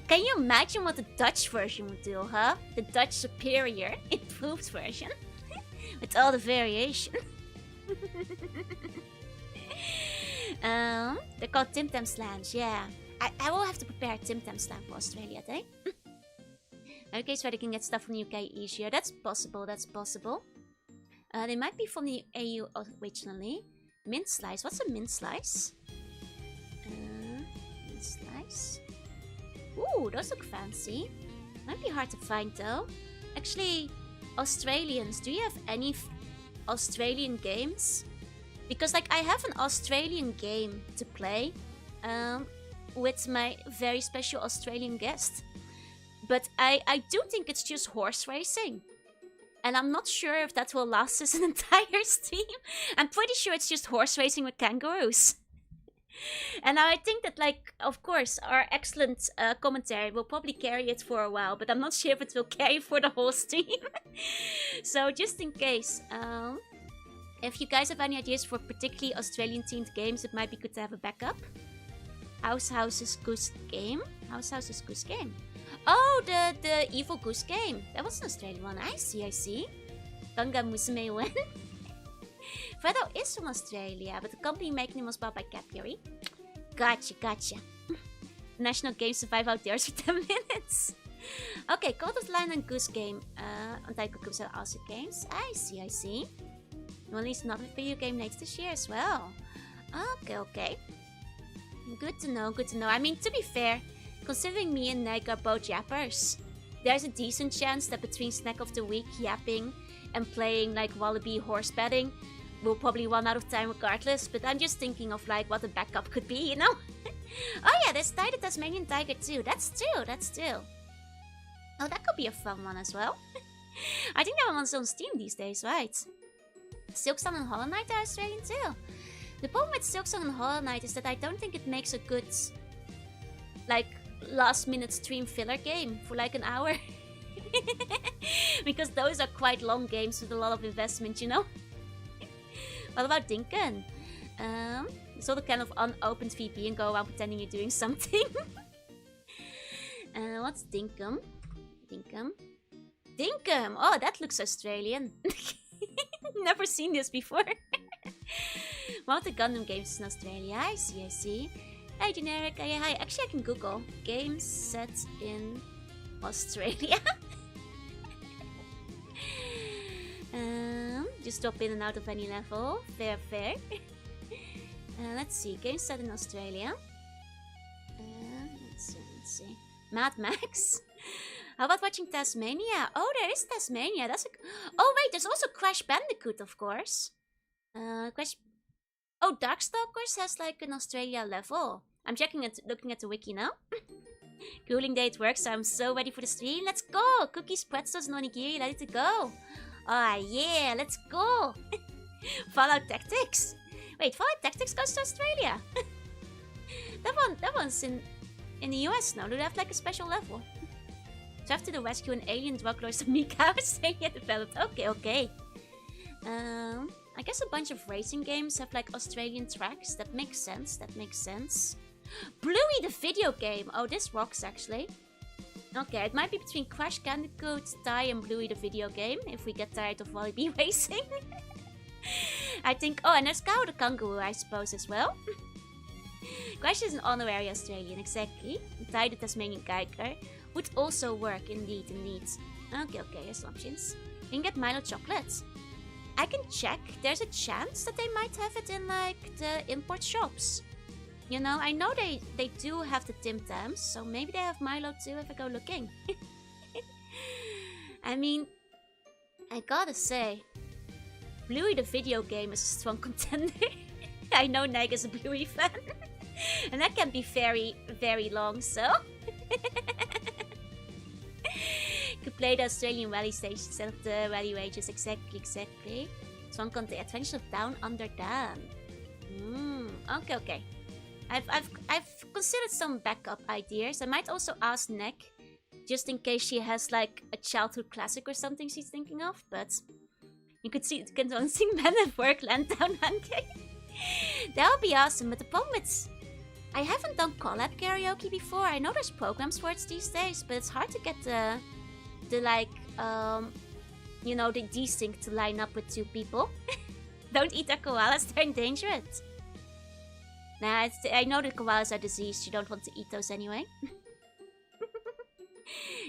Speaker 1: Can you imagine what the Dutch version would do, huh? The Dutch superior, improved version. With all the variation. They're called Tim Tam slams, yeah. I will have to prepare a Tim Tam slam for Australia Day. In case where they can get stuff from the UK easier. That's possible. They might be from the AU originally. Mint slice. What's a mint slice? Mint slice. Ooh, those look fancy. Might be hard to find though. Actually, Australians, do you have any Australian games? Because, like, I have an Australian game to play with my very special Australian guest. But I do think it's just horse racing. And I'm not sure if that will last us an entire stream. I'm pretty sure it's just horse racing with kangaroos. And I think that, like, of course, our excellent commentary will probably carry it for a while. But I'm not sure if it will carry for the whole stream. So, just in case... if you guys have any ideas for particularly Australian-themed games, it might be good to have a backup. House's Goose Game? House's Goose Game? Oh, the Evil Goose Game. That was an Australian one. I see. Ganga Musume Wen. Freddo is from Australia, but the company making him was bought by Cadbury. Gotcha. National Game Survive Outdoors for 10 minutes. Okay, Cold of Lion and Goose Game. On Taiko Cubs are also games. I see. We'll release another video game next this year as well. Okay. Good to know. I mean, to be fair, considering me and Nike are both yappers, there's a decent chance that between Snack of the Week, yapping, and playing like Wallaby horse betting, we'll probably run out of time regardless. But I'm just thinking of like what the backup could be, you know? Oh yeah, there's Ty the Tasmanian Tiger too. That's true. Oh, that could be a fun one as well. I think that one's on Steam these days, right? Silksong and Hollow Knight are Australian too. The problem with Silksong and Hollow Knight is that I don't think it makes a good, like, last-minute stream filler game for like an hour. Because those are quite long games with a lot of investment, you know? What about Dinkum? Sort of kind of unopened VP and go around pretending you're doing something. What's Dinkum? Dinkum? Oh, that looks Australian. Never seen this before. One of the Gundam games in Australia. I see. Hi, generic. Hi. Actually, I can Google games set in Australia. Just drop in and out of any level. Fair. Let's see. Games set in Australia. Let's see. Mad Max. How about watching Tasmania? Oh, there is Tasmania. Oh wait, there's also Crash Bandicoot, of course. Oh, Darkstalkers has like an Australia level. I'm looking at the wiki now. Cooling day at work, so I'm so ready for the stream. Let's go! Cookies, pretzels, and onigiri, ready to go. Oh yeah, let's go! Fallout Tactics. Wait, Fallout Tactics goes to Australia. that one's in the US now. Do they have like a special level? Travel to the rescue an alien drug lord Mika Australia developed. Okay. I guess a bunch of racing games have like Australian tracks. That makes sense. Bluey the video game. Oh, this rocks actually. Okay, it might be between Crash Bandicoot, Ty, and Bluey the video game if we get tired of Wallaby racing. I think. Oh, and there's Cow the Kangaroo, I suppose, as well. Crash is an honorary Australian, exactly. Ty the Tasmanian Tiger would also work, indeed. Okay, here's some options. You can get Milo chocolates. I can check. There's a chance that they might have it in like the import shops. You know, I know they do have the Tim Tams, so maybe they have Milo too if I go looking. I mean, I gotta say, Bluey the video game is a strong contender. I know Neg is a Bluey fan. And that can be very, very long, so... Could play the Australian Rally stage instead of the Rally Rages, exactly. Strong content, Adventure of Down Under Dan. Okay. I've considered some backup ideas. I might also ask Nick, just in case she has like a childhood classic or something she's thinking of. But you could see sing Men at Work land down Hunky. That would be awesome. But the problem is, I haven't done collab karaoke before. I know there's programs for it these days, but it's hard to get the like you know, the desync to line up with two people. Don't eat the koalas; they're endangered. Nah, I know the koalas are diseased. You don't want to eat those anyway.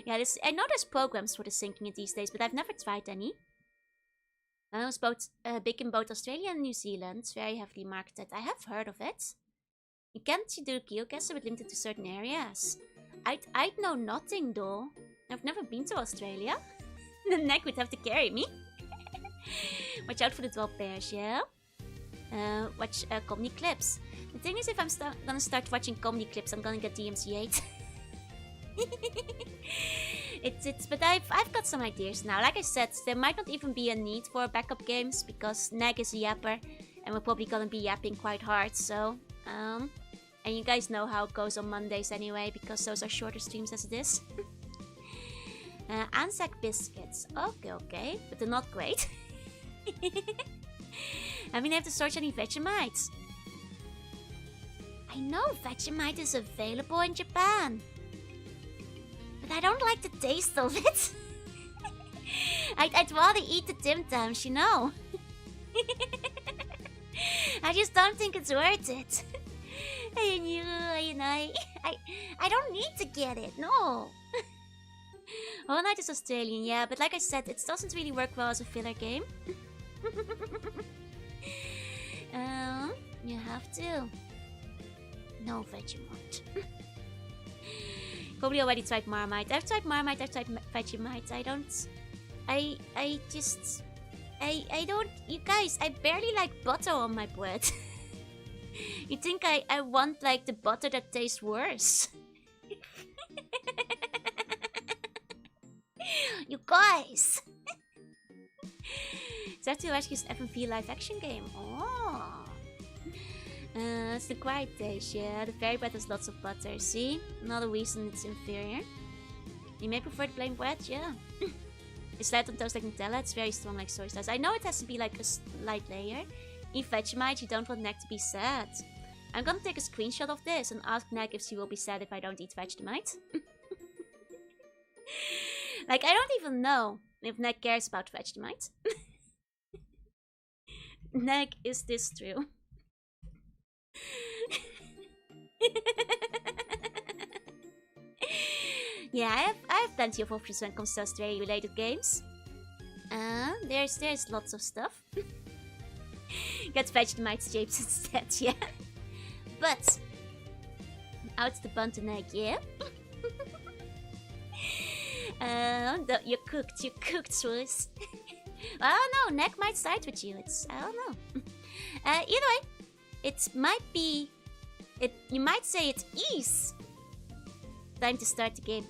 Speaker 1: Yeah, I know there's programs for the syncing it these days, but I've never tried any. It's both big in both Australia and New Zealand. Very heavily marketed. I have heard of it. You can't do geocacher but limited to certain areas. I'd know nothing though. I've never been to Australia. The neck would have to carry me. Watch out for the 12 bears, yeah? Watch comedy clips. The thing is, if I'm gonna start watching comedy clips, I'm gonna get DMCA'd. But I've got some ideas now. Like I said, there might not even be a need for backup games because Nag is a yapper, and we're probably gonna be yapping quite hard. So, and you guys know how it goes on Mondays anyway, because those are shorter streams as it is. Anzac biscuits. Okay, but they're not great. I mean, I have to search any Vegemite. I know Vegemite is available in Japan, but I don't like the taste of it. I'd rather eat the Tim Tams, you know. I just don't think it's worth it. I don't need to get it, no. Hollow Knight is Australian, yeah, but like I said, it doesn't really work well as a filler game. You have to. No Vegemite. Probably already tried Marmite. I've tried Marmite, I've tried Vegemite. I don't... You guys, I barely like butter on my bread. You think I want like the butter that tastes worse? You guys! Started Rescue's FMV live action game. Oh! It's the quiet taste, yeah. The fairy bread has lots of butter. See? Another reason it's inferior. You may prefer the plain bread, yeah. It's light on toast like Nutella, it's very strong like soy sauce. I know it has to be like a light layer. Eat Vegemite, you don't want Neck to be sad. I'm gonna take a screenshot of this and ask Neck if she will be sad if I don't eat Vegemite. Like, I don't even know if Neck cares about Vegemite. Neck, is this true? Yeah, I have plenty of options when it comes to Australia-related games. There's lots of stuff. Get Vegemite shapes instead, yeah. But out the bun and egg, yeah. You cooked, Swiss. I don't know, Neck might side with you. I don't know. Either way, it might be. You might say it is time to start the game.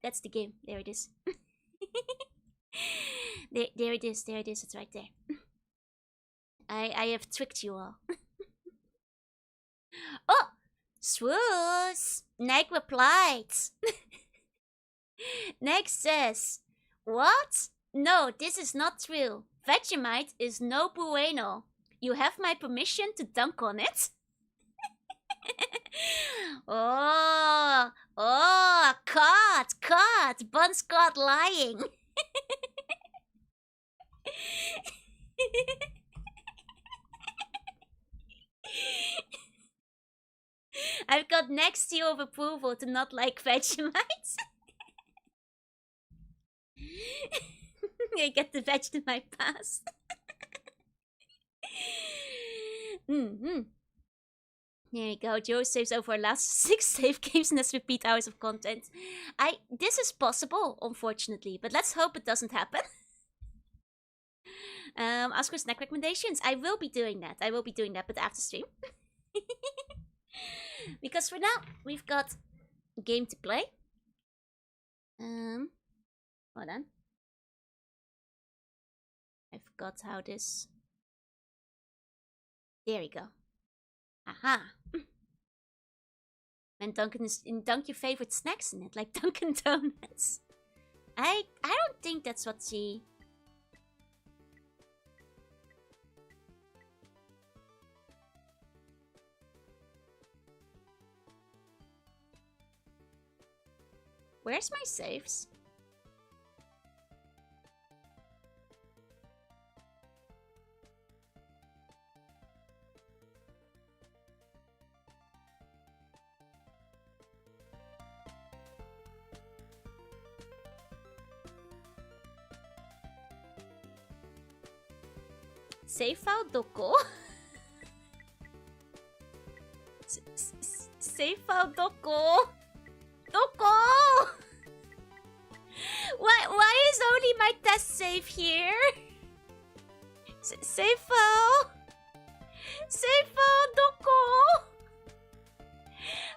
Speaker 1: That's the game. There it is. there it is. It's right there. I have tricked you all. Oh! Swoos! Neck replied. Neck says, what? No, this is not true. Vegemite is no bueno. You have my permission to dunk on it? Oh, caught. Bun's caught lying. I've got next seal of approval to not like Vegemite. I get the Vegemite pass. There you go. Joe saves over last 6 save games and has repeat hours of content. This is possible, unfortunately, but let's hope it doesn't happen. Ask for snack recommendations. I will be doing that, but after stream. Because for now, we've got a game to play. Hold on. I forgot how this... There we go. Aha! And dunk your favorite snacks in it, like Dunkin' Donuts. I don't think that's what she... Where's my saves? Save file doko? Save file doko? Doko! Why is only my test save here? Save file? Save file doko?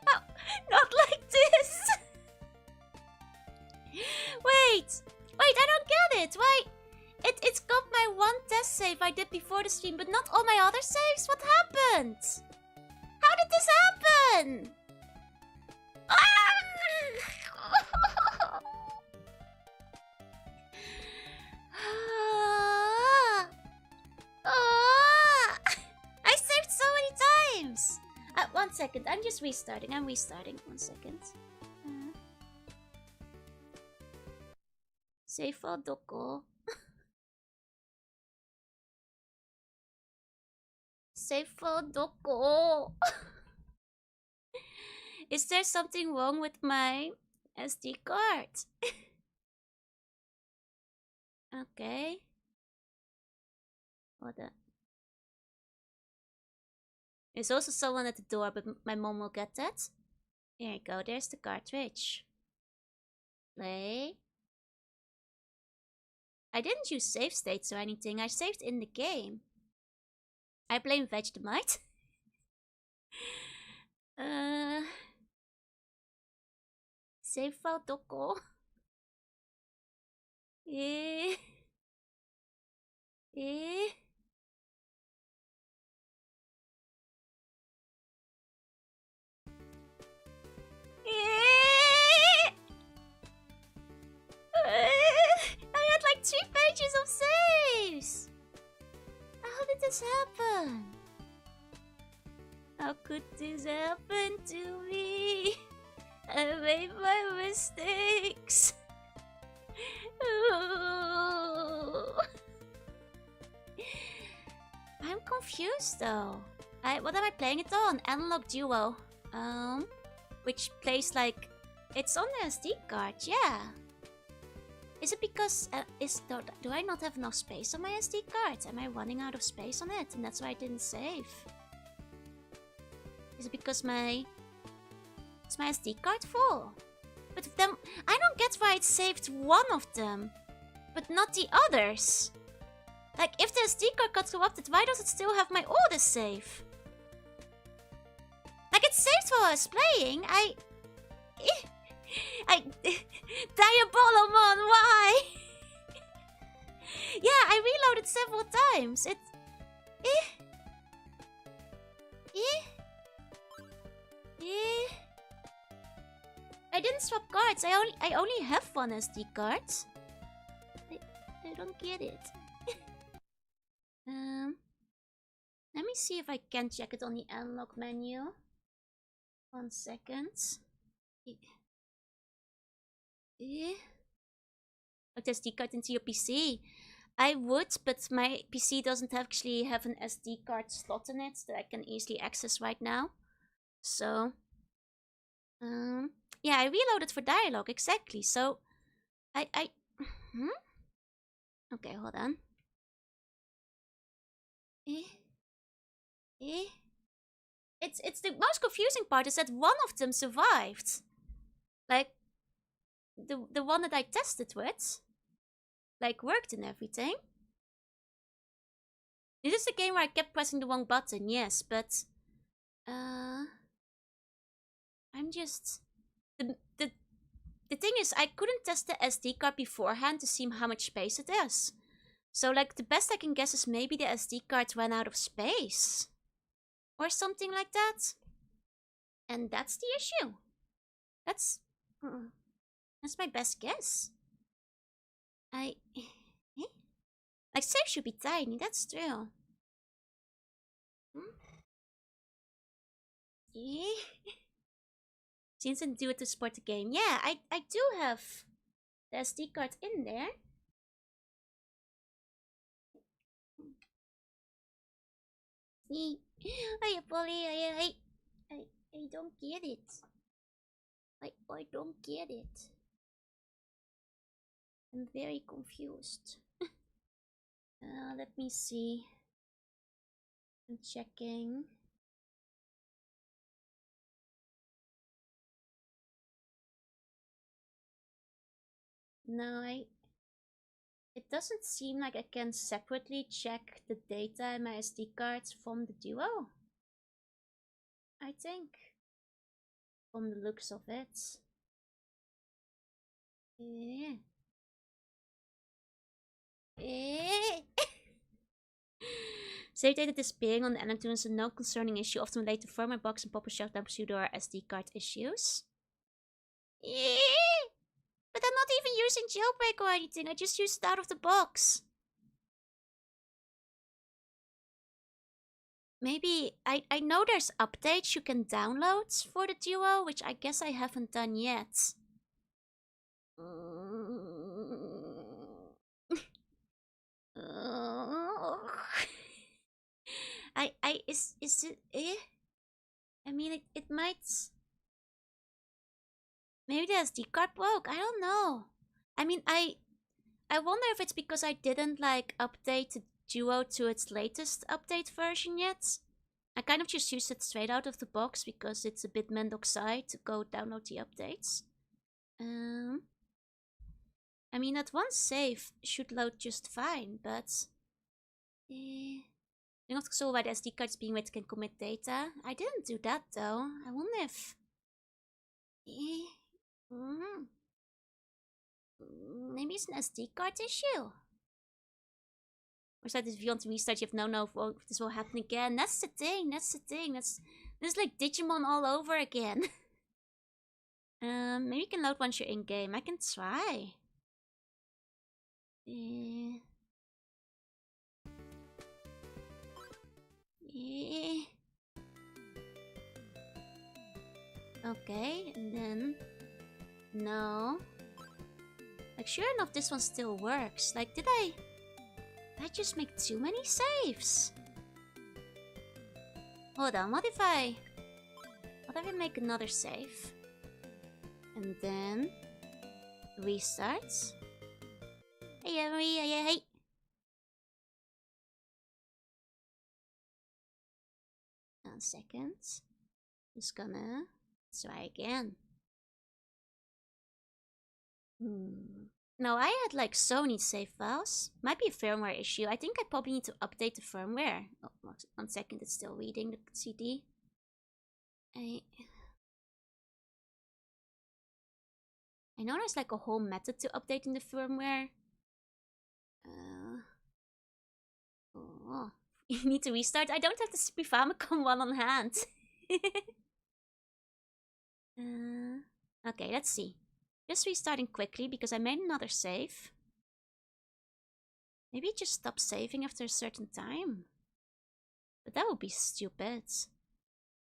Speaker 1: Oh, not like this! Wait, I don't get it. Why? It's got my one test save I did before the stream, but not all my other saves? What happened? How did this happen? I saved so many times! 1 second, I'm just restarting. 1 second. Save for doko. Save for doko. Is there something wrong with my SD card? Okay. Hold on. There's also someone at the door, but my mom will get that. There you go, there's the cartridge. Play. I didn't use save states or anything. I saved in the game. I blame Vegemite. Save file doko. Eh. Eh. I had like 3 pages of saves! How did this happen? How could this happen to me? I made my mistakes. I'm confused though. What am I playing it on? Analog Duo. Which plays like... It's on the SD card, yeah. Is it because... do I not have enough space on my SD card? Am I running out of space on it? And that's why I didn't save? Is it because my... Is my SD card full? But then... I don't get why it saved one of them. But not the others. Like, if the SD card got corrupted, why does it still have my older save? Like, it saved while I was playing. Diabolomon, why? Yeah, I reloaded several times. I didn't swap cards. I only have one SD card. I don't get it. Let me see if I can check it on the analog menu. 1 second. Put the SD card into your PC. I would, but my PC doesn't actually have an SD card slot in it that I can easily access right now. So, yeah, I reloaded for dialogue, exactly. So, Okay, hold on. It's the most confusing part is that one of them survived. Like, the one that I tested with, like, worked and everything. This is the game where I kept pressing the wrong button, yes, but I'm just the thing is I couldn't test the SD card beforehand to see how much space it is. So like the best I can guess is maybe the SD card ran out of space. Or something like that. And that's the issue. That's my best guess. Like, save should be tiny, that's true. Since I do it to support the game. Yeah, I do have the SD card in there. Hey, Polly, I don't get it. I don't get it. I'm very confused. Let me see. I'm checking. No, it doesn't seem like I can separately check the data in my SD cards from the Duo. I think. From the looks of it. Save data disappearing on the NM2 is a no concerning issue, often related to firmware box and proper shutdown procedure or SD card issues. But I'm not even using jailbreak or anything, I just used it out of the box. Maybe, I know there's updates you can download for the Duo, which I guess I haven't done yet. Is it, I mean, it might... Maybe the SD card broke, I don't know. I mean, I wonder if it's because I didn't, like, update the Duo to its latest update version yet. I kind of just used it straight out of the box because it's a bit mendoxai to go download the updates. I mean, that one save should load just fine, but... Do not console why the SD cards being read can commit data. I didn't do that though. I wonder if... Maybe it's an SD card issue. Or said if you want to restart, you have no if this will happen again. That's the thing. This is like Digimon all over again. Maybe you can load once you're in game. I can try. Okay, and then... No. Like, sure enough, this one still works. Like, did I just make too many saves? Hold on, what if I make another save? And then... restarts? Hey. 1 second. Just gonna try again. No, I had like Sony save files. Might be a firmware issue. I think I probably need to update the firmware. Oh, 1 second, it's still reading the CD. I know there's like a whole method to updating the firmware. You need to restart. I don't have the Super Famicom one on hand. Okay, let's see. Just restarting quickly because I made another save. Maybe just stop saving after a certain time. But that would be stupid.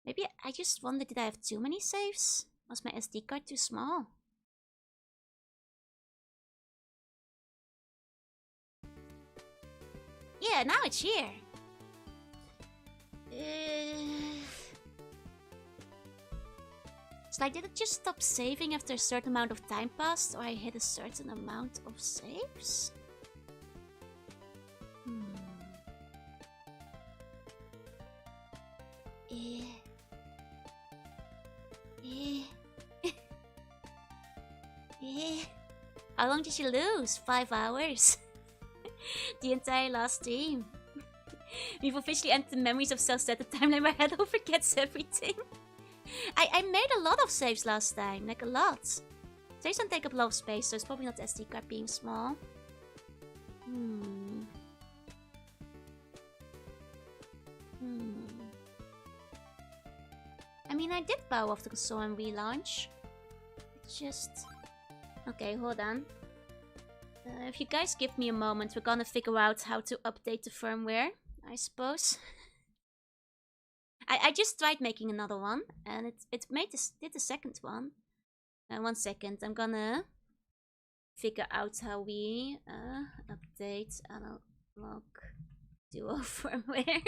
Speaker 1: Maybe I just wondered, did I have too many saves? Was my SD card too small? Yeah, now it's here. It's like, did it just stop saving after a certain amount of time passed, or I hit a certain amount of saves? How long did you lose? 5 hours? The entire last stream. We've officially entered the memories of cells at the timeline where Hello forgets everything. I made a lot of saves last time, like a lot. Saves don't take up a lot of space, so it's probably not the SD card being small. I mean, I did power off the console and relaunch. It's just... Okay, hold on. If you guys give me a moment, we're gonna figure out how to update the firmware, I suppose. I just tried making another one, and it did the second one. 1 second, I'm gonna figure out how we update analog duo firmware.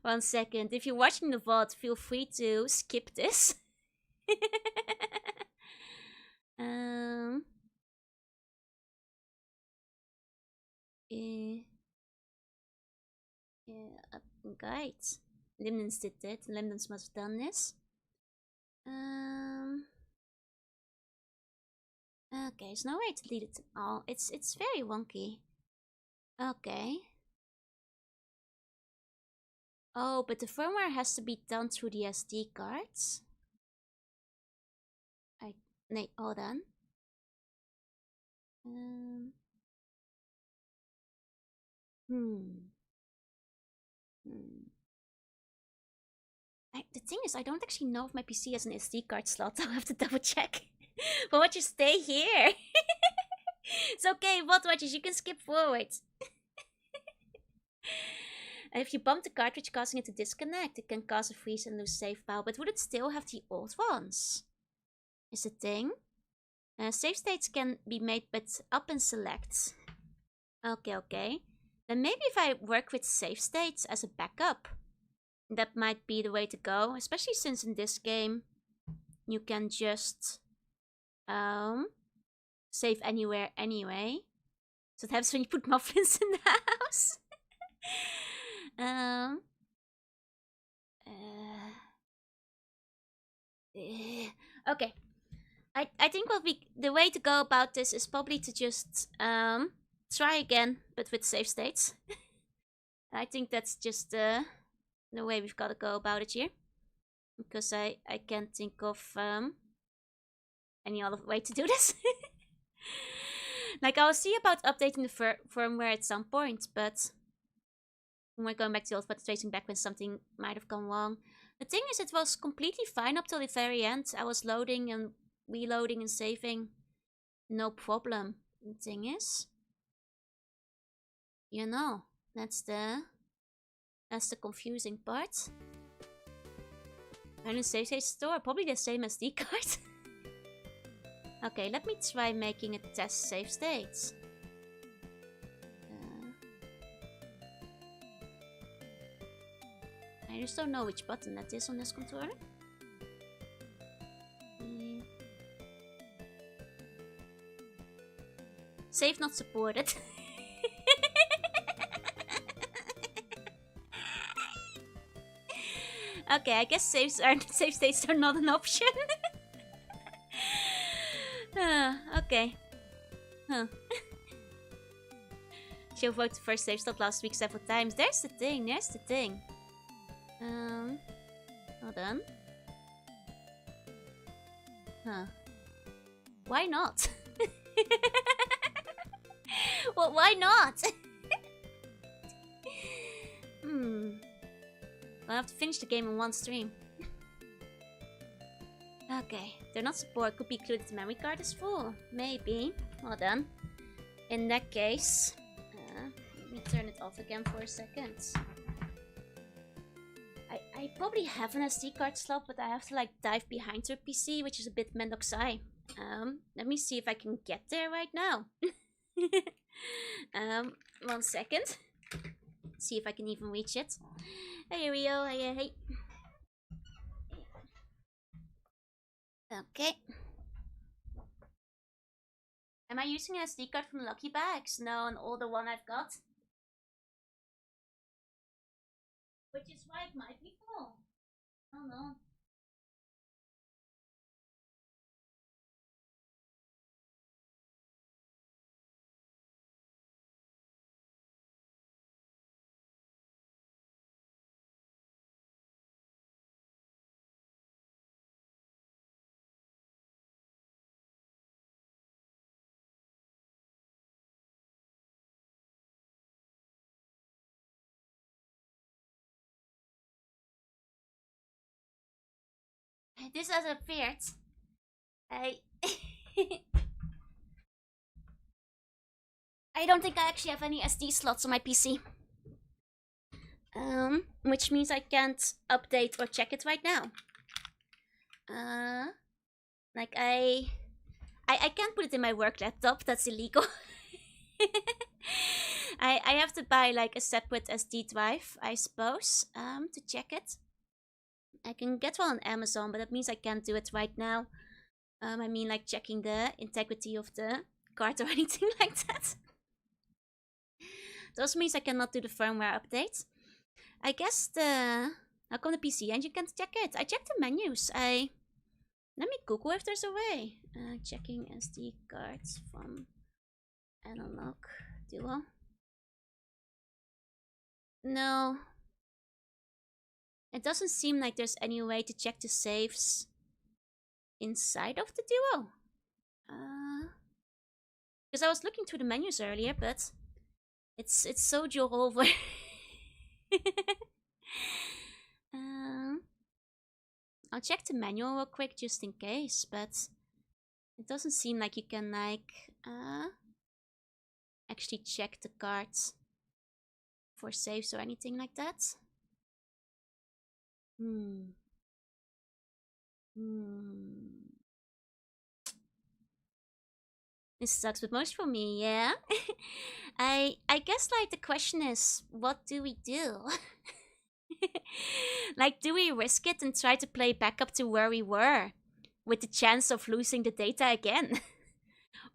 Speaker 1: 1 second. If you're watching the VOD, feel free to skip this. Guides. Limdens did it. Limdens must have done this. Okay, there's no way to delete it all. It's very wonky. Okay. Oh, but the firmware has to be done through the SD cards. Nee, hold on. The thing is, I don't actually know if my PC has an SD card slot. I'll have to double check. But what, you stay here? It's okay, bot watchers, you can skip forward. And if you bump the cartridge causing it to disconnect, it can cause a freeze and lose save file. But would it still have the old ones? Is the thing. Save states can be made but up and select. Okay. Then maybe if I work with save states as a backup, that might be the way to go. Especially since in this game, you can just save anywhere anyway. So it helps when you put muffins in the house. Okay. I think the way to go about this is probably to just try again, but with save states. I think that's just the way we've got to go about it here, because I can't think of any other way to do this. Like, I'll see about updating the firmware at some point, but we're going back to the old but tracing back when something might have gone wrong. The thing is, it was completely fine up till the very end. I was loading and reloading and saving, no problem. The thing is, you know, that's the confusing part. And in save state store, probably the same SD card. Okay, let me try making a test save state. I just don't know which button that is on this controller. Save not supported. Okay, I guess save states are not an option. Okay. Huh. She invoked the first save stop last week several times. There's the thing. Hold on. Huh. Why not? Well, why not? I'll have to finish the game in one stream. Okay, they're not support. Could be included the memory card is full. Maybe. Hold on. In that case, let me turn it off again for a second. I probably have an SD card slot, but I have to like dive behind her PC, which is a bit mendoxai. Let me see if I can get there right now. 1 second. See if I can even reach it. Hey Rio, hey. Okay. Am I using an SD card from Lucky Bags? No, an older one I've got. Which is why it might be full. Oh no. This has appeared. I don't think I actually have any SD slots on my PC. Which means I can't update or check it right now. Like I can't put it in my work laptop. That's illegal. I have to buy like a separate SD drive, I suppose, to check it. I can get one on Amazon, but that means I can't do it right now. I mean like checking the integrity of the card or anything like that. It also means I cannot do the firmware update. I guess how come the PC engine can't check it? I checked the menus. Let me Google if there's a way. Checking SD cards from Analog Duo. No. It doesn't seem like there's any way to check the saves inside of the Duo. Because I was looking through the menus earlier, but it's so over. I'll check the manual real quick just in case, but it doesn't seem like you can like actually check the cards for saves or anything like that. This sucks, but most for me, yeah. I guess like the question is, what do we do? Like, do we risk it and try to play back up to where we were with the chance of losing the data again?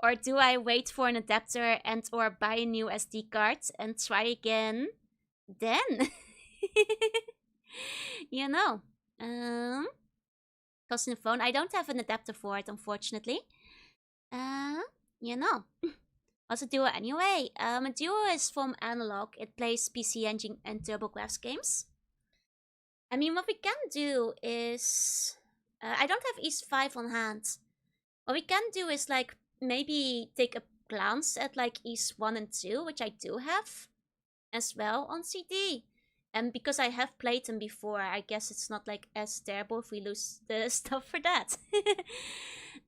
Speaker 1: Or do I wait for an adapter and or buy a new SD card and try again then? You know. Custom phone. I don't have an adapter for it, unfortunately. You know. Also Duo anyway. A Duo is from Analog. It plays PC Engine and TurboGrafx games. I mean, what we can do is... I don't have East 5 on hand. What we can do is, like, maybe take a glance at, like, East 1 and 2, which I do have as well on CD. And because I have played them before, I guess it's not, like, as terrible if we lose the stuff for that.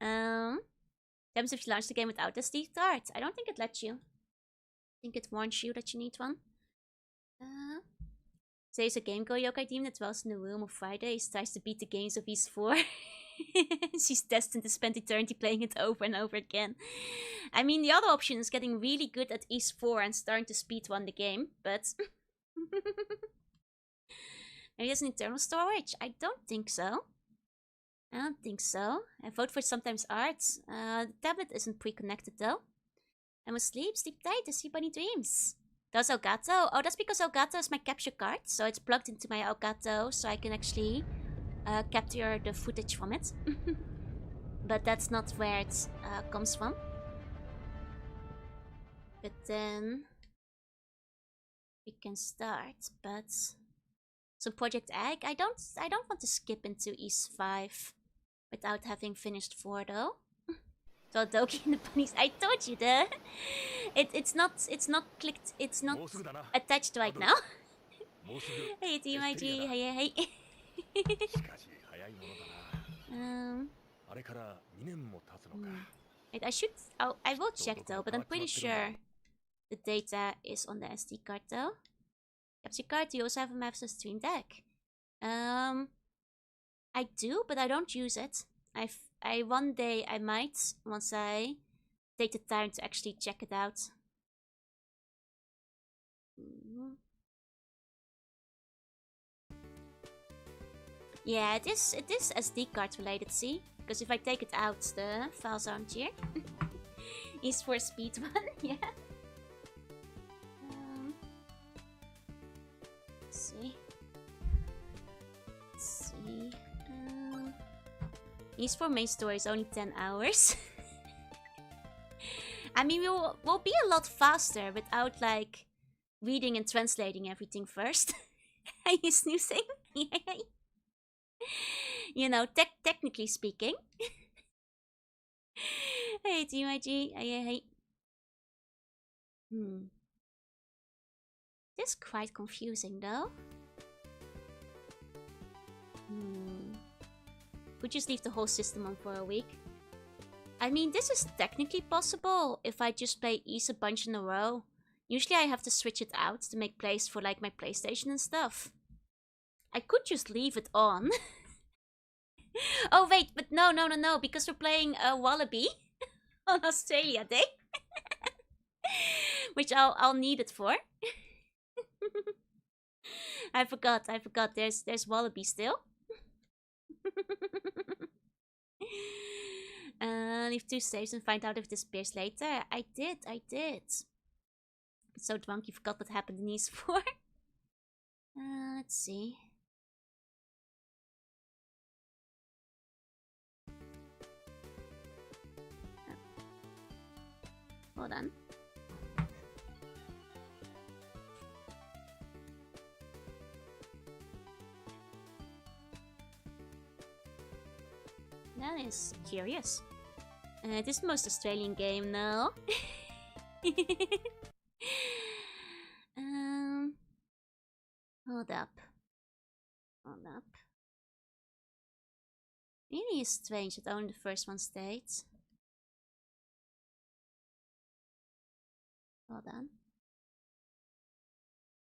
Speaker 1: Depends if you launch the game without SD card. I don't think it lets you. I think it warns you that you need one. Today's a Game Go Yokai Demon that dwells in the room of Fridays, tries to beat the games of East 4. She's destined to spend eternity playing it over and over again. I mean, the other option is getting really good at East 4 and starting to speedrun the game, but... Maybe there's an internal storage? I don't think so. I don't think so. I vote for Sometimes Arts. The tablet isn't pre-connected though. I'm asleep, sleep tight, I see bunny dreams. Does Elgato? Oh, that's because Elgato is my capture card. So it's plugged into my Elgato so I can actually capture the footage from it. But that's not where it comes from. But then we can start, but so Project Egg, I don't want to skip into East 5 without having finished 4 though. So Doki and the bunnies, I told you that. It's not clicked, it's not attached right now. Hey TMIG, hey. Wait, I will check though, but I'm pretty sure the data is on the SD card though. Capture card, do you also have a Master Stream Deck? I do, but I don't use it. One day I might, once I take the time to actually check it out. Yeah, it is SD card related, see? Because if I take it out, the files aren't here. East for speed one, yeah. Let's see. East for main story is only 10 hours. I mean, we'll be a lot faster without, like, reading and translating everything first. Are you snoozing? You know, technically speaking. Hey, TMIG. Hey. This is quite confusing, though. Could just leave the whole system on for a week. I mean, this is technically possible if I just play East a bunch in a row. Usually I have to switch it out to make place for, like, my PlayStation and stuff. I could just leave it on. Oh wait, but no, because we're playing Wallaby on Australia Day. Which I'll need it for. I forgot, there's Wallaby still. Leave 2 saves and find out if it disappears later. I did. So drunk you forgot what happened in East 4. Let's see. Hold on. That is curious. This is the most Australian game now. Hold up. Really is strange that only the first one states. Hold on.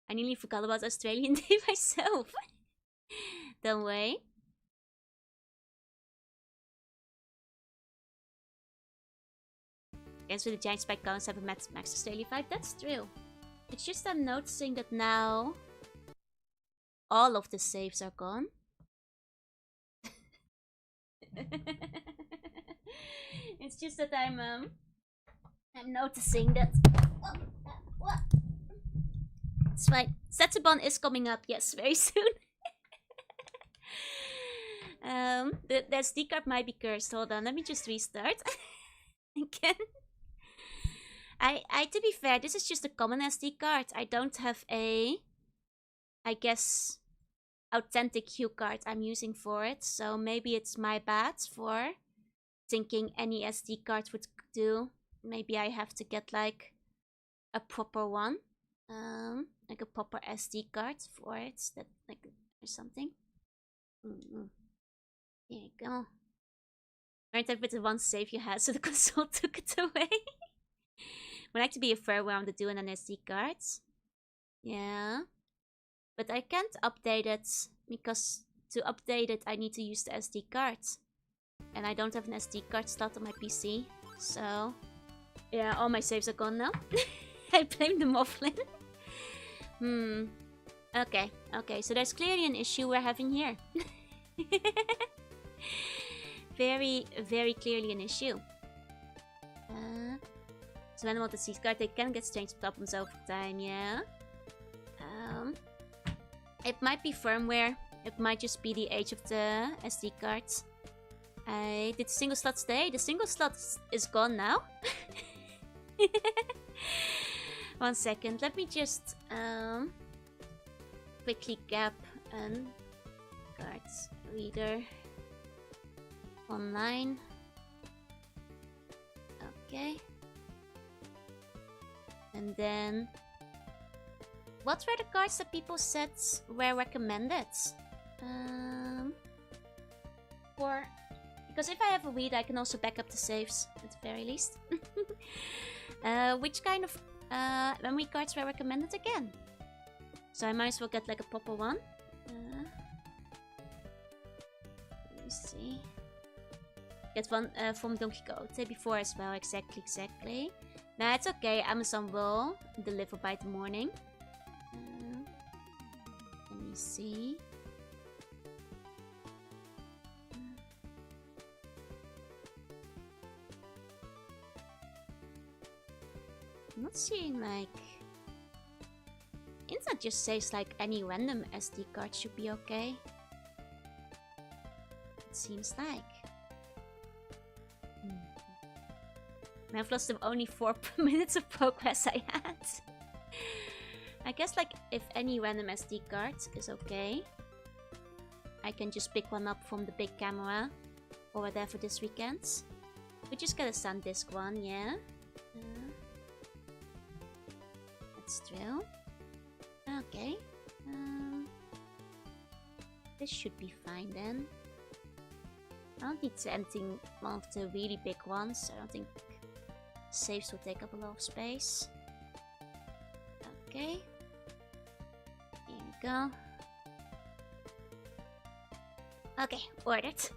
Speaker 1: I nearly forgot about Australian Day myself. Don't worry. Games with the giant spike guns have a max Australia vibe. That's true. It's just I'm noticing that now all of the saves are gone. It's just that I'm noticing that. What? It's fine. Setsubon is coming up. Yes, very soon. The SD card might be cursed. Hold on, let me just restart. Again. To be fair, this is just a common SD card. I don't have a, I guess, authentic Q card I'm using for it. So maybe it's my bad for thinking any SD card would do. Maybe I have to get like a proper one. Like a proper SD card for it. That like or something. There you go. Aren't I with the one save you had, so the console took it away? Would like to be a fair way on the doing an SD card. Yeah. But I can't update it because to update it I need to use the SD card. And I don't have an SD card slot on my PC. So yeah, all my saves are gone now. I blame the Mofflin. Okay, so there's clearly an issue we're having here. Very, very clearly an issue. So when I want the SD card, they can get strange problems over time, yeah. It might be firmware. It might just be the age of the SD cards. I did the single slot stay? The single slot is gone now. 1 second, let me just quickly gap and cards reader online. Okay. And then what were the cards that people said were recommended? Because if I have a read, I can also back up the saves at the very least. Which kind of memory cards were recommended again? So I might as well get like a proper one. Let me see. Get one from Donkey Kong day before as well. Exactly. Nah, it's okay. Amazon will deliver by the morning. Let me see. I'm not seeing like... Internet just says like any random SD card should be okay. It seems like. I've lost only 4 minutes of progress I had. I guess like if any random SD card is okay, I can just pick one up from the big camera or whatever this weekend. We just got a SanDisk one, yeah. That's true. Okay. This should be fine then. I don't need anything one of the really big ones. I don't think saves will take up a lot of space. Okay. Here we go. Okay, ordered.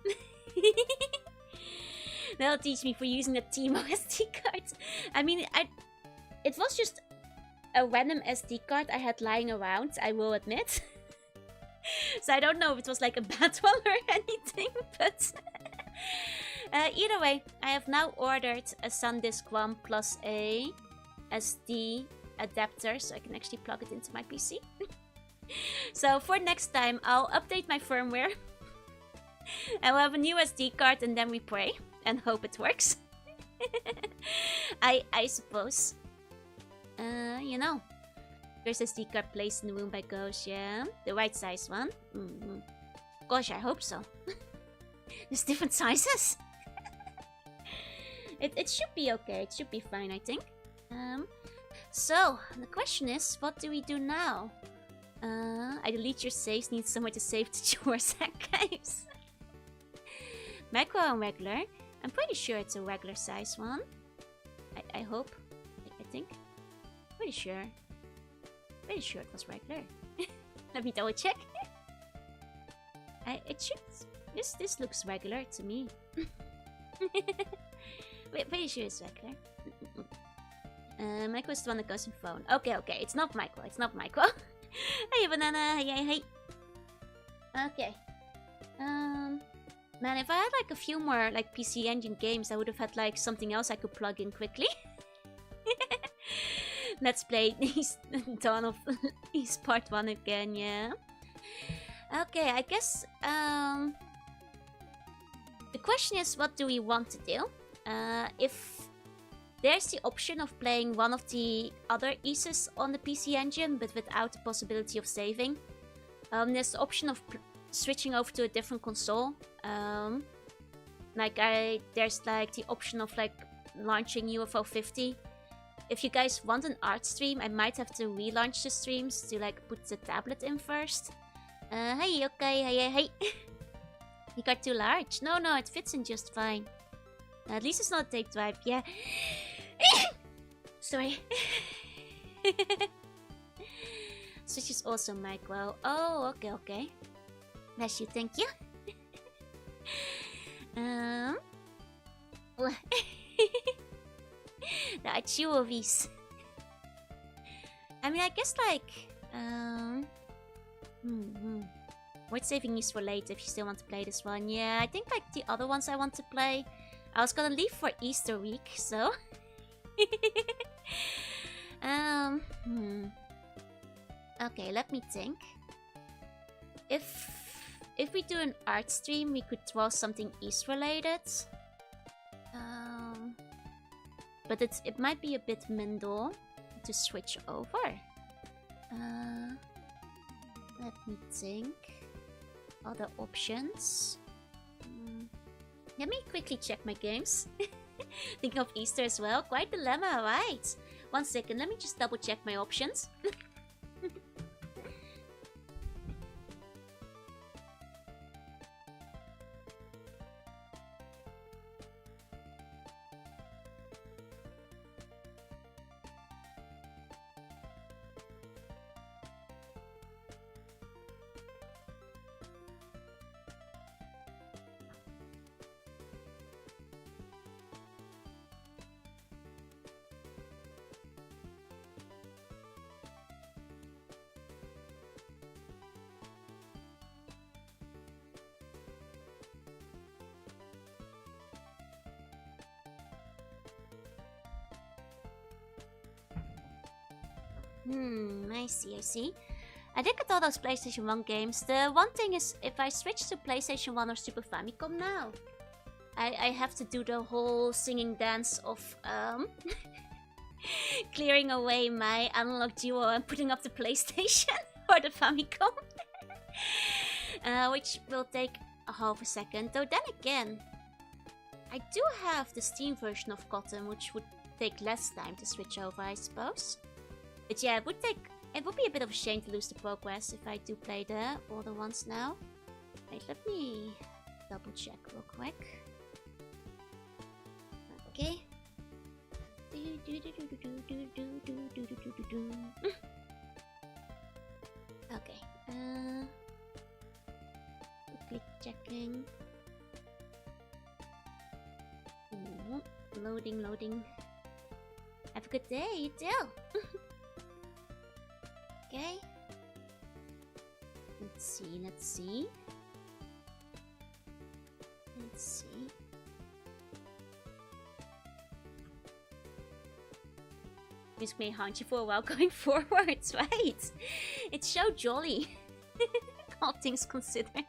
Speaker 1: That'll teach me for using the Timo SD card. I mean, it was just a random SD card I had lying around, I will admit. So I don't know if it was like a bad one or anything, but... either way, I have now ordered a SanDisk one plus a SD adapter, so I can actually plug it into my PC. So for next time, I'll update my firmware. And we'll have a new SD card and then we pray and hope it works. I suppose. You know. First SD card placed in the room by Ghost, yeah. The right size one. Gosh, I hope so. There's different sizes. It should be okay. It should be fine, I think. So, the question is, what do we do now? I delete your saves, need somewhere to save the chores archives. Micro and regular. I'm pretty sure it's a regular size one. I hope. I think. Pretty sure. Pretty sure it was regular. Let me double check. It should... This looks regular to me. Wait, pretty sure it's regular. Micro is the one that goes in phone. Okay, it's not micro. It's not micro. Hey, banana. Hey. Okay. Man, if I had like a few more like PC Engine games, I would have had like something else I could plug in quickly. Let's play Dawn of East Part 1 again, yeah. Okay, I guess question is, what do we want to do? If there's the option of playing one of the other ISOs on the PC Engine, but without the possibility of saving, there's the option of switching over to a different console. There's like the option of like launching UFO 50. If you guys want an art stream, I might have to relaunch the streams to like put the tablet in first. Hey, okay, hey. You got too large. No, it fits in just fine. At least it's not a tape drive, yeah. Sorry. Switch is also micro. Oh, okay. Bless you, thank you. The Achuovis. I mean, I guess like Void saving is for later if you still want to play this one. Yeah, I think like the other ones I want to play, I was gonna leave for Easter week, so okay, let me think. If we do an art stream, we could draw something East related. But it might be a bit mindle to switch over. Let me think. Other options. Let me quickly check my games. Thinking of Easter as well. Quite dilemma, right? 1 second, let me just double check my options. I see. I did get all those PlayStation 1 games. The one thing is, if I switch to PlayStation 1 or Super Famicom now, I have to do the whole singing dance of clearing away my analog duo and putting up the PlayStation or the Famicom. Which will take a half a second. Though then again, I do have the Steam version of Cotton, which would take less time to switch over, I suppose. But yeah, it would be a bit of a shame to lose the progress if I do play the older ones now. Wait, let me double check real quick. Okay. Okay. Quickly checking. Loading. Have a good day, you too. Okay. Let's see. Music may haunt you for a while going forwards, right? It's so jolly. All things considered.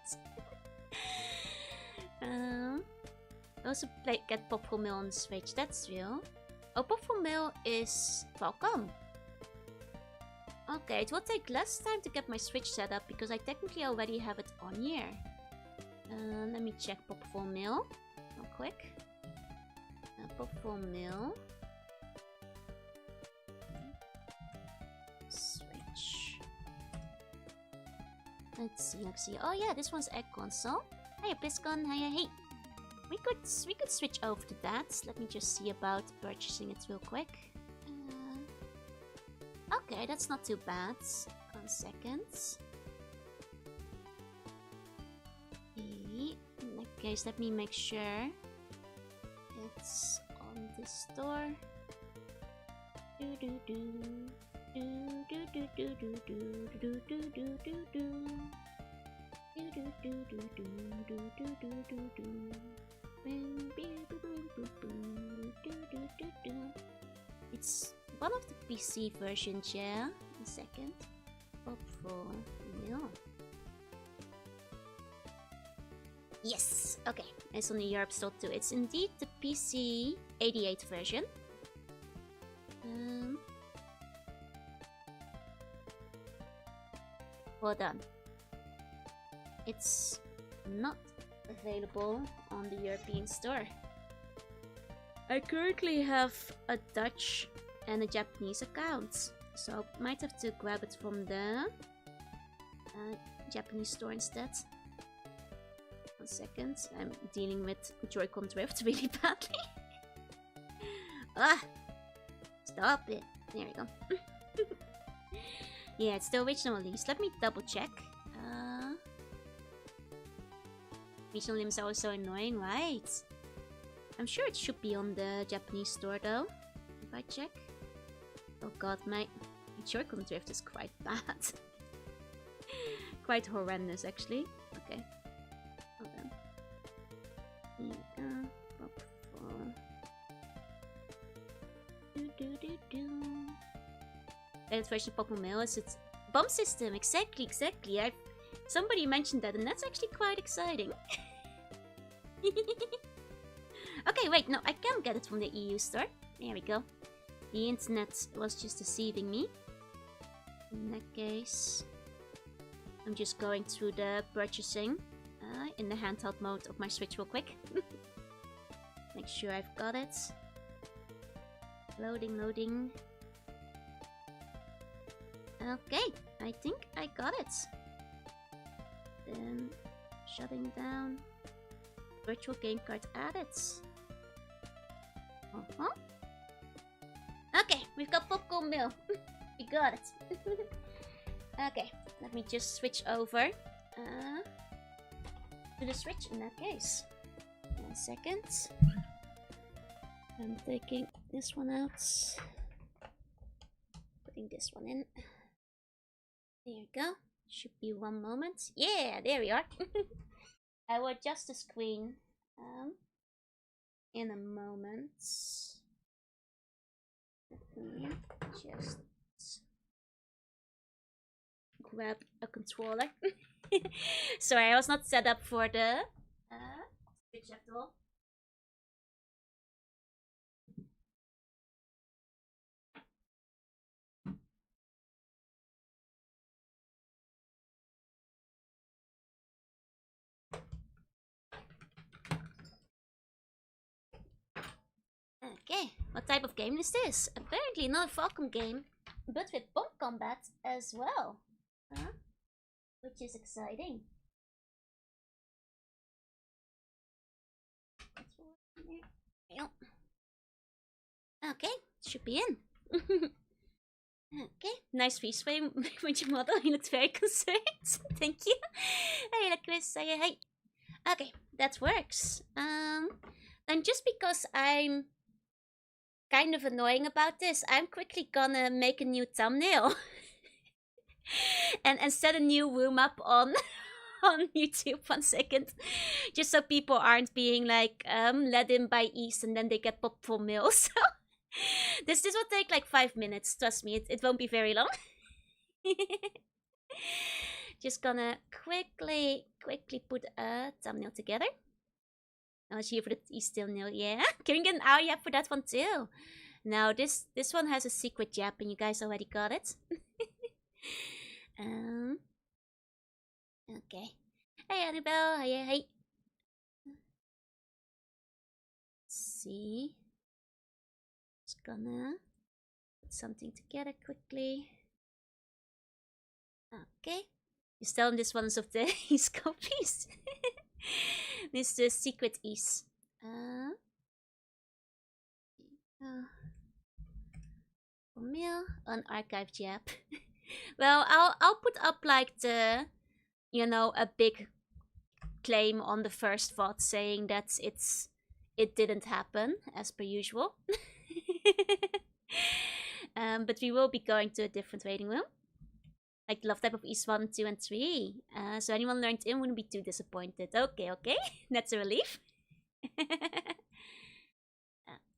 Speaker 1: Also get Pop for Mill on the Switch, that's real. Oh, Pop for Mill is welcome. Okay, it will take less time to get my Switch set up because I technically already have it on here. Let me check Pop for Mill real quick. Pop for Mill. Switch. Let's see. Oh yeah, this one's Egg Console. Hiya, Piscon. Hey. We could switch over to that. Let me just see about purchasing it real quick. Okay, that's not too bad. 1 second. In that case, let me make sure it's on this store. It's one of the PC versions, yeah. 1 second. Pop for Mill. Yes! Okay, it's on the Europe store too. It's indeed the PC 88 version. Hold on. It's not available on the European store. I currently have a Dutch and a Japanese account, so I might have to grab it from the Japanese store instead. 1 second, I'm dealing with Joy-Con drift really badly. Ah! Stop it. There we go. Yeah, it's the original release. Let me double check. Regional limbs are also annoying, right? I'm sure it should be on the Japanese store though. If I check. Oh god, my Joy-Con drift is quite bad. Quite horrendous actually. Okay. Hold on. Here we go. Pop 4. That version of Pokemon Mail is its bomb system. Exactly. Somebody mentioned that, and that's actually quite exciting. Okay, wait, no, I can't get it from the EU store. There we go. The internet was just deceiving me. In that case, I'm just going through the purchasing in the handheld mode of my Switch real quick. Make sure I've got it. Loading. Okay, I think I got it. Then shutting down. Virtual game card added. Okay, we've got popcorn mill. We got it. Okay, let me just switch over to the Switch in that case. 1 second. I'm taking this one out. Putting this one in. There you go. Should be 1 moment. Yeah, there we are. I will adjust the screen in a moment. Let me just grab a controller. Sorry, I was not set up for the Switch after all. Okay, what type of game is this? Apparently not a Falcon game, but with bomb combat as well. Which is exciting. Okay, should be in. Okay, nice face frame with your model. He looks very concerned. Thank you. Hey, Chris. Hey. Okay, that works. And just because I'm kind of annoying about this, I'm quickly gonna make a new thumbnail and set a new room up on YouTube. 1 second, just so people aren't being like led in by East and then they get popped for mail. So this will take like 5 minutes. Trust me, it won't be very long. Just gonna quickly put a thumbnail together. Oh, here for the East still nil. Yeah, can we get an hour for that one too? Now this one has a secret jab, and you guys already got it. Okay. Hey, Annabelle. Hey. Let's see. Just gonna put something together quickly. Okay. You still on this one of the East copies. This is the secret East. Mail on archive jab. Well, I'll put up like the, a big claim on the first VOD saying that it didn't happen as per usual. But we will be going to a different waiting room, like the love type of East 1, 2, and 3. So anyone learned in wouldn't be too disappointed. Okay, that's a relief.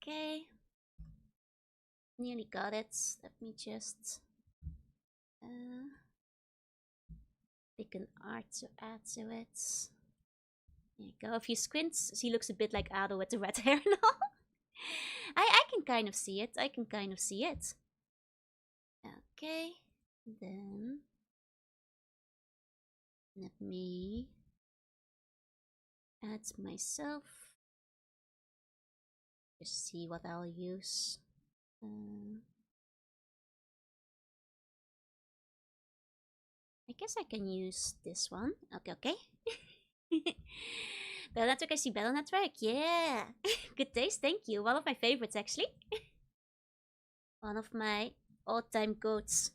Speaker 1: Okay. Nearly got it. Let me just pick an art to add to it. There you go. If you squint, she looks a bit like Ado with the red hair now. I can kind of see it. I can kind of see it. Okay. Then let me add myself. Just see what I'll use. I guess I can use this one. Okay. Battle Network, I see Battle Network. Yeah. Good taste, thank you. One of my favorites, actually. One of my all-time goats.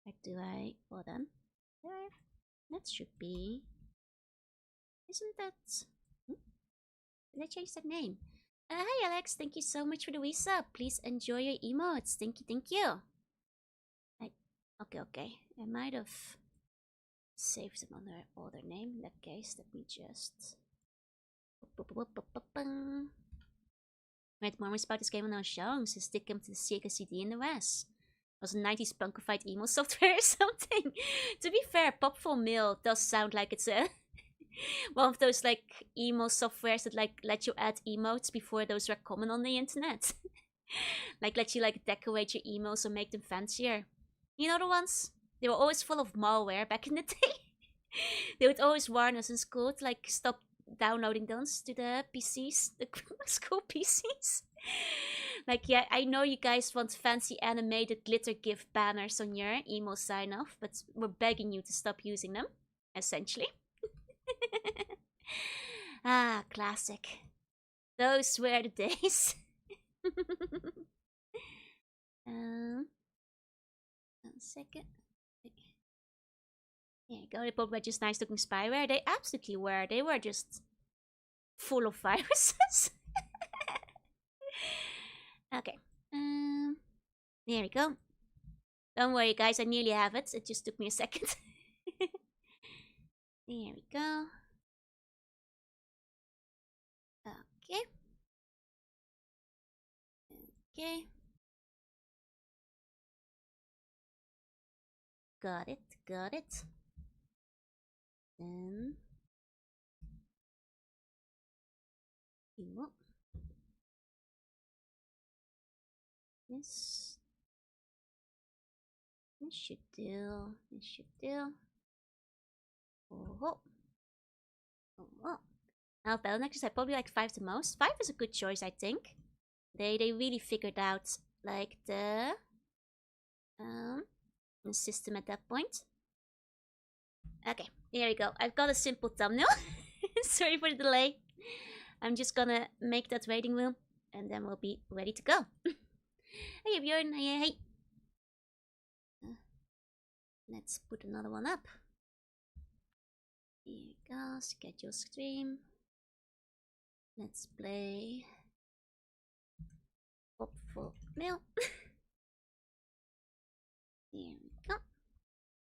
Speaker 1: Where do I... Hold on. There. That should be... Isn't that... Did I change that name? Hi Alex, thank you so much for the resub. Please enjoy your emotes. Thank you. Okay. I might have saved them under other name. In that case, let me just... Read more about this game when I was young, since they came to the Sega CD in the West. It was a 90s punkified emo software or something. To be fair, Popful Mail does sound like it's a... one of those like emo softwares that like let you add emotes before those were common on the internet. Like let you like decorate your emails or make them fancier. You know the ones? They were always full of malware back in the day. They would always warn us in school to like stop downloading those to the PCs, the school PCs. Like, yeah, I know you guys want fancy animated glitter GIF banners on your email sign off, but we're begging you to stop using them, essentially. Ah, classic. Those were the days. One second. There you go. They both were just nice looking spyware. They absolutely were. They were just full of viruses. Okay. There we go. Don't worry, guys. I nearly have it. It just took me a second. There we go. Okay. Got it. Then this should do. Oh. Now Battle Nexus, I probably like 5 the most. 5 is a good choice, I think. They really figured out like the system at that point. Okay, here we go. I've got a simple thumbnail. Sorry for the delay. I'm just gonna make that waiting room and then we'll be ready to go. Hey Bjorn, hey. Let's put another one up. Here we go, schedule stream. Let's play Hopeful Mail. Here we go.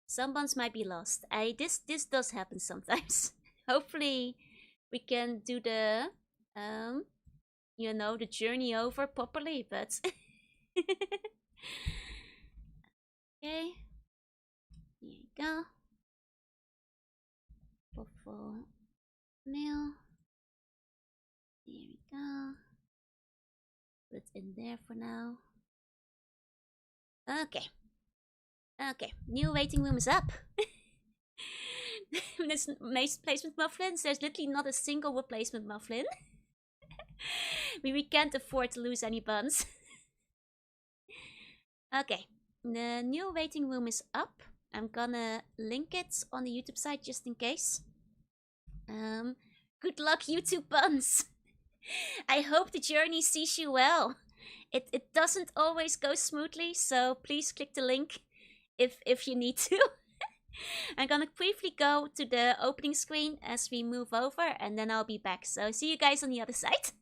Speaker 1: Some buns might be lost. This does happen sometimes. Hopefully we can do the you know, the journey over properly, but okay. Here we go. Hopeful Mail. Here we go. Put it in there for now. Okay. New waiting room is up. There's placement mufflins. There's literally not a single replacement mufflin. We can't afford to lose any buns. Okay. The new waiting room is up. I'm gonna link it on the YouTube site just in case. Good luck, YouTube buns. I hope the journey sees you well. It doesn't always go smoothly, so please click the link if you need to. I'm gonna briefly go to the opening screen as we move over, and then I'll be back. So see you guys on the other side.